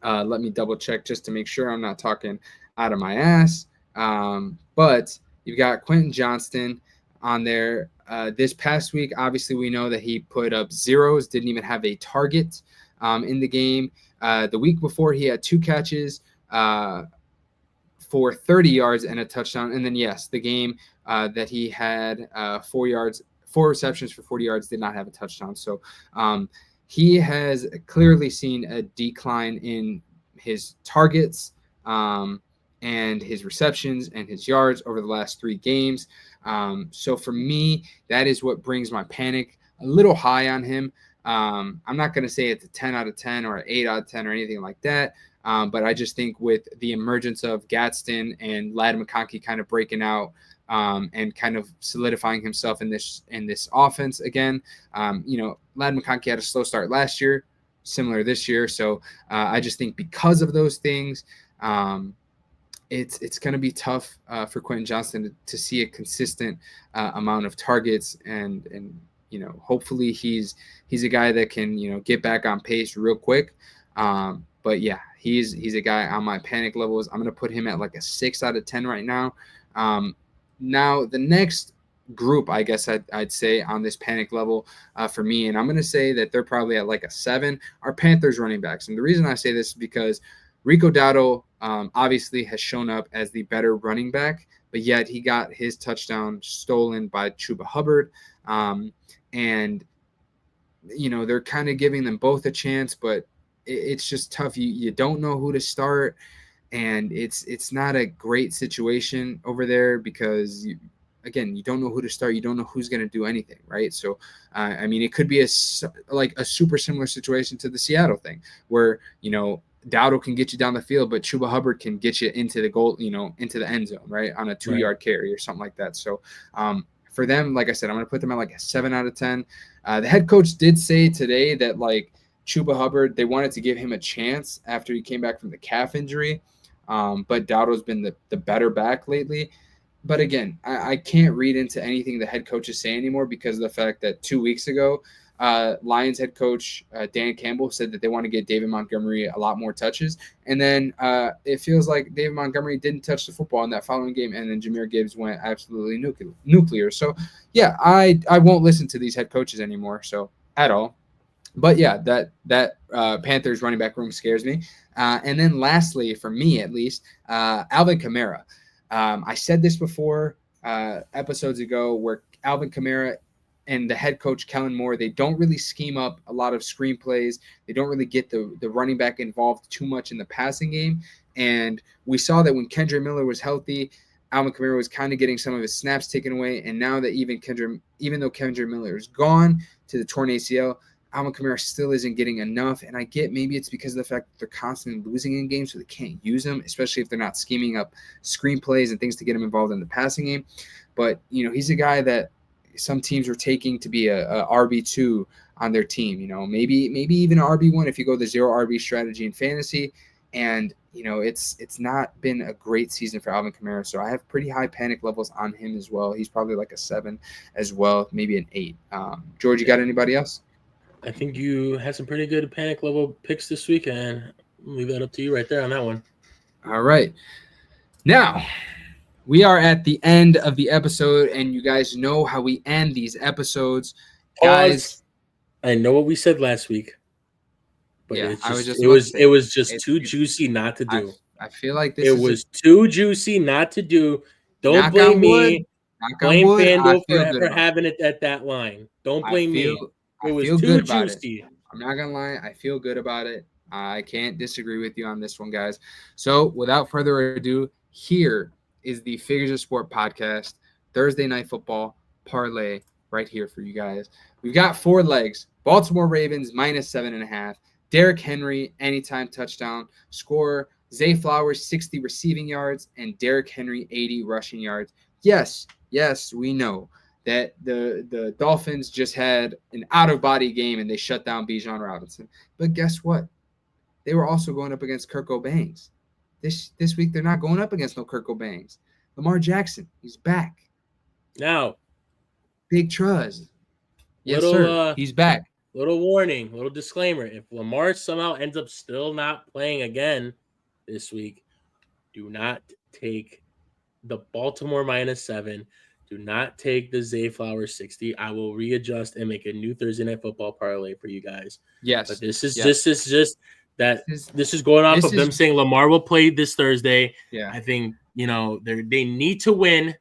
Let me double check just to make sure I'm not talking out of my ass. But you've got Quentin Johnston on there. This past week, obviously, we know that he put up zeros, didn't even have a target in the game. The week before, he had 2 catches for 30 yards and a touchdown. And then, yes, the game that he had 4 receptions for 40 yards, did not have a touchdown. So he has clearly seen a decline in his targets and his receptions and his yards over the last 3 games. So for me, that is what brings my panic a little high on him. I'm not going to say it's a 10 out of 10 or an 8 out of 10 or anything like that. But I just think with the emergence of Gadsden and Ladd McConkey kind of breaking out and kind of solidifying himself in this offense again, Ladd McConkey had a slow start last year, similar this year. So I just think because of those things, it's going to be tough for Quentin Johnston to see a consistent amount of targets and hopefully he's a guy that can get back on pace real quick. But yeah, he's a guy on my panic levels. I'm going to put him at like a 6 out of 10 right now. Now the next group, I guess I'd say on this panic level for me, and I'm going to say that they're probably at like a 7, are Panthers running backs. And the reason I say this is because Rico Dowdle obviously has shown up as the better running back, but yet he got his touchdown stolen by Chuba Hubbard. And they're kind of giving them both a chance, but it's just tough. You don't know who to start, and it's not a great situation over there because you don't know who to start. You don't know who's going to do anything, right? So, it could be a super similar situation to the Seattle thing where, Dowdle can get you down the field, but Chuba Hubbard can get you into the goal, into the end zone, right, on a 2-yard carry or something like that. So, for them, like I said, I'm going to put them at like a 7 out of 10. The head coach did say today that Chuba Hubbard, they wanted to give him a chance after he came back from the calf injury. But Dowdle's been the better back lately. But again, I can't read into anything the head coach is saying anymore because of the fact that 2 weeks ago, Lions head coach Dan Campbell said that they want to get David Montgomery a lot more touches. And then it feels like David Montgomery didn't touch the football in that following game. And then Jahmyr Gibbs went absolutely nuclear. So, yeah, I won't listen to these head coaches anymore. So, at all. But yeah, that Panthers running back room scares me. And then lastly, for me at least, Alvin Kamara. I said this before episodes ago, where Alvin Kamara and the head coach Kellen Moore, they don't really scheme up a lot of screenplays. They don't really get the running back involved too much in the passing game. And we saw that when Kendra Miller was healthy, Alvin Kamara was kind of getting some of his snaps taken away. And now that even though Kendra Miller is gone to the torn ACL, Alvin Kamara still isn't getting enough. And I get maybe it's because of the fact that they're constantly losing in games, so they can't use him, especially if they're not scheming up screenplays and things to get him involved in the passing game. But, he's a guy that some teams are taking to be a RB2 on their team. Maybe even an RB1 if you go the zero RB strategy in fantasy. And it's not been a great season for Alvin Kamara, so I have pretty high panic levels on him as well. He's probably like a 7 as well, maybe an 8. George, you got anybody else? I think you had some pretty good panic level picks this week, and I'll leave that up to you right there on that one. All right. Now, we are at the end of the episode, and you guys know how we end these episodes. Pause. Guys, I know what we said last week, but yeah, it's I was just just it was just it's too juicy not to do. I feel like this It is was too juicy not to do. Don't knock blame on wood. me. Knock on Blame wood. I FanDuel feel good for about having it at that line. Don't blame me. It I was feel too good about it. juicy. I'm not gonna lie, I feel good about it. I can't disagree with you on this one, guys. So, without further ado, here is the Figures of Sport podcast, Thursday Night Football parlay, right here for you guys. We've got 4 legs: Baltimore Ravens -7.5, Derrick Henry anytime touchdown scorer, Zay Flowers 60 receiving yards, and Derrick Henry 80 rushing yards. Yes, we know that the Dolphins just had an out-of-body game and they shut down Bijan Robinson. But guess what? They were also going up against Kirk O'Banks. This week they're not going up against no Kirk O'Banks. Lamar Jackson, he's back. Now, Big Truz. Yes, little sir. He's back. little warning, little disclaimer. If Lamar somehow ends up still not playing again this week, do not take the Baltimore -7. Do not take the Zay Flowers 60. I will readjust and make a new Thursday Night Football parlay for you guys. Yes. But this is yes. just that this is going off of them saying Lamar will play this Thursday. Yeah. I think, they need to win.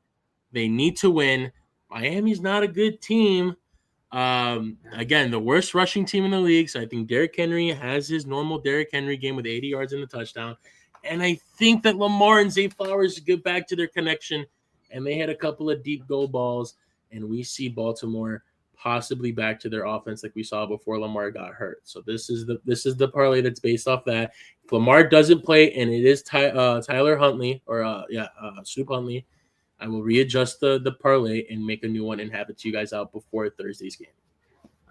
They need to win. Miami's not a good team. Again, the worst rushing team in the league. So I think Derrick Henry has his normal Derrick Henry game with 80 yards and a touchdown. And I think that Lamar and Zay Flowers get back to their connection, and they had a couple of deep goal balls, and we see Baltimore possibly back to their offense like we saw before Lamar got hurt. So this is the parlay that's based off that. If Lamar doesn't play and it is Tyler Huntley or Snoop Huntley, I will readjust the parlay and make a new one and have it to you guys out before Thursday's game.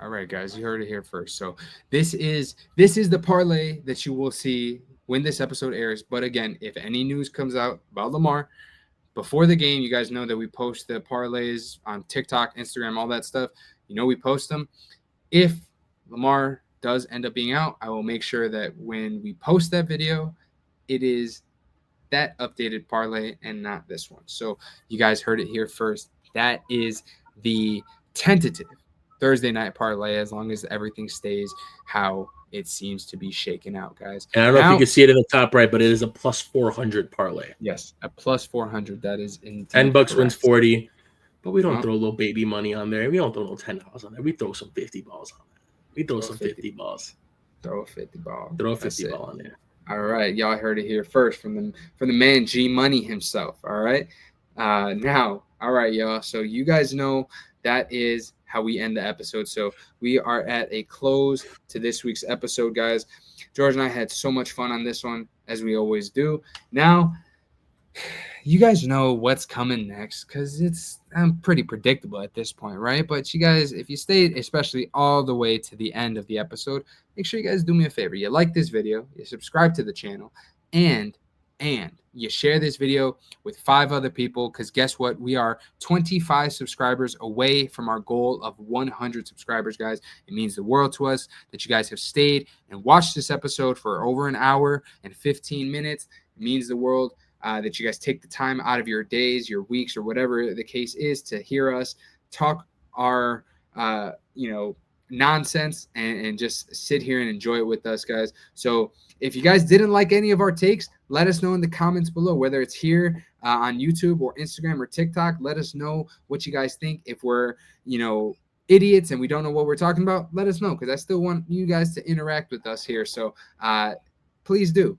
All right, guys, you heard it here first. So this is the parlay that you will see when this episode airs. But again, if any news comes out about Lamar before the game, you guys know that we post the parlays on TikTok, Instagram, all that stuff. We post them. If Lamar does end up being out, I will make sure that when we post that video, it is that updated parlay and not this one. So you guys heard it here first. That is the tentative Thursday night parlay, as long as everything stays how it seems to be shaken out, guys. And I don't know if you can see it in the top right, but it is a plus 400 parlay. Yes, a plus 400. That is indeed $10 correct. wins 40, but we don't throw a little baby money on there. We don't throw no $10 on there. We throw some 50 balls on there. We throw some 50 balls. Throw a 50 ball. Throw a 50 ball on there. All right, y'all heard it here first from the man G Money himself. All right, now, all right, y'all. So you guys know that is how we end the episode. So we are at a close to this week's episode, guys. George and I had so much fun on this one, as we always do. Now, you guys know what's coming next because it's pretty predictable at this point, right? But you guys, if you stayed especially all the way to the end of the episode, make sure you guys do me a favor. You like this video, you subscribe to the channel, and you share this video with 5 other people, because guess what? We are 25 subscribers away from our goal of 100 subscribers, guys. It means the world to us that you guys have stayed and watched this episode for over an hour and 15 minutes. It means the world that you guys take the time out of your days, your weeks, or whatever the case is to hear us talk our, nonsense and just sit here and enjoy it with us, guys. So if you guys didn't like any of our takes, let us know in the comments below, whether it's here on YouTube or Instagram or TikTok. Let us know what you guys think. If we're, idiots and we don't know what we're talking about, let us know, because I still want you guys to interact with us here. So please do.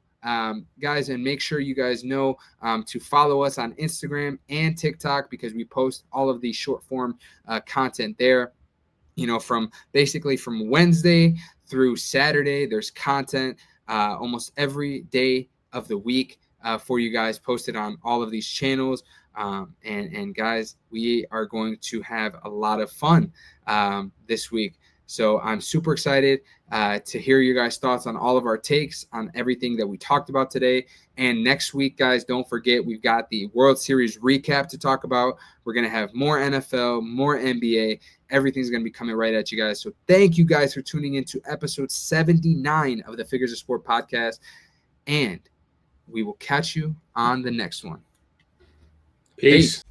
Guys, and make sure you guys know to follow us on Instagram and TikTok, because we post all of the short form content there. From Wednesday through Saturday, there's content almost every day of the week for you guys, posted on all of these channels. And guys, we are going to have a lot of fun this week. So I'm super excited to hear your guys' thoughts on all of our takes on everything that we talked about today. And next week, guys, don't forget, we've got the World Series recap to talk about. We're going to have more NFL, more NBA. Everything's going to be coming right at you guys. So thank you guys for tuning in to episode 79 of the Figures of Sport podcast. And we will catch you on the next one. Peace.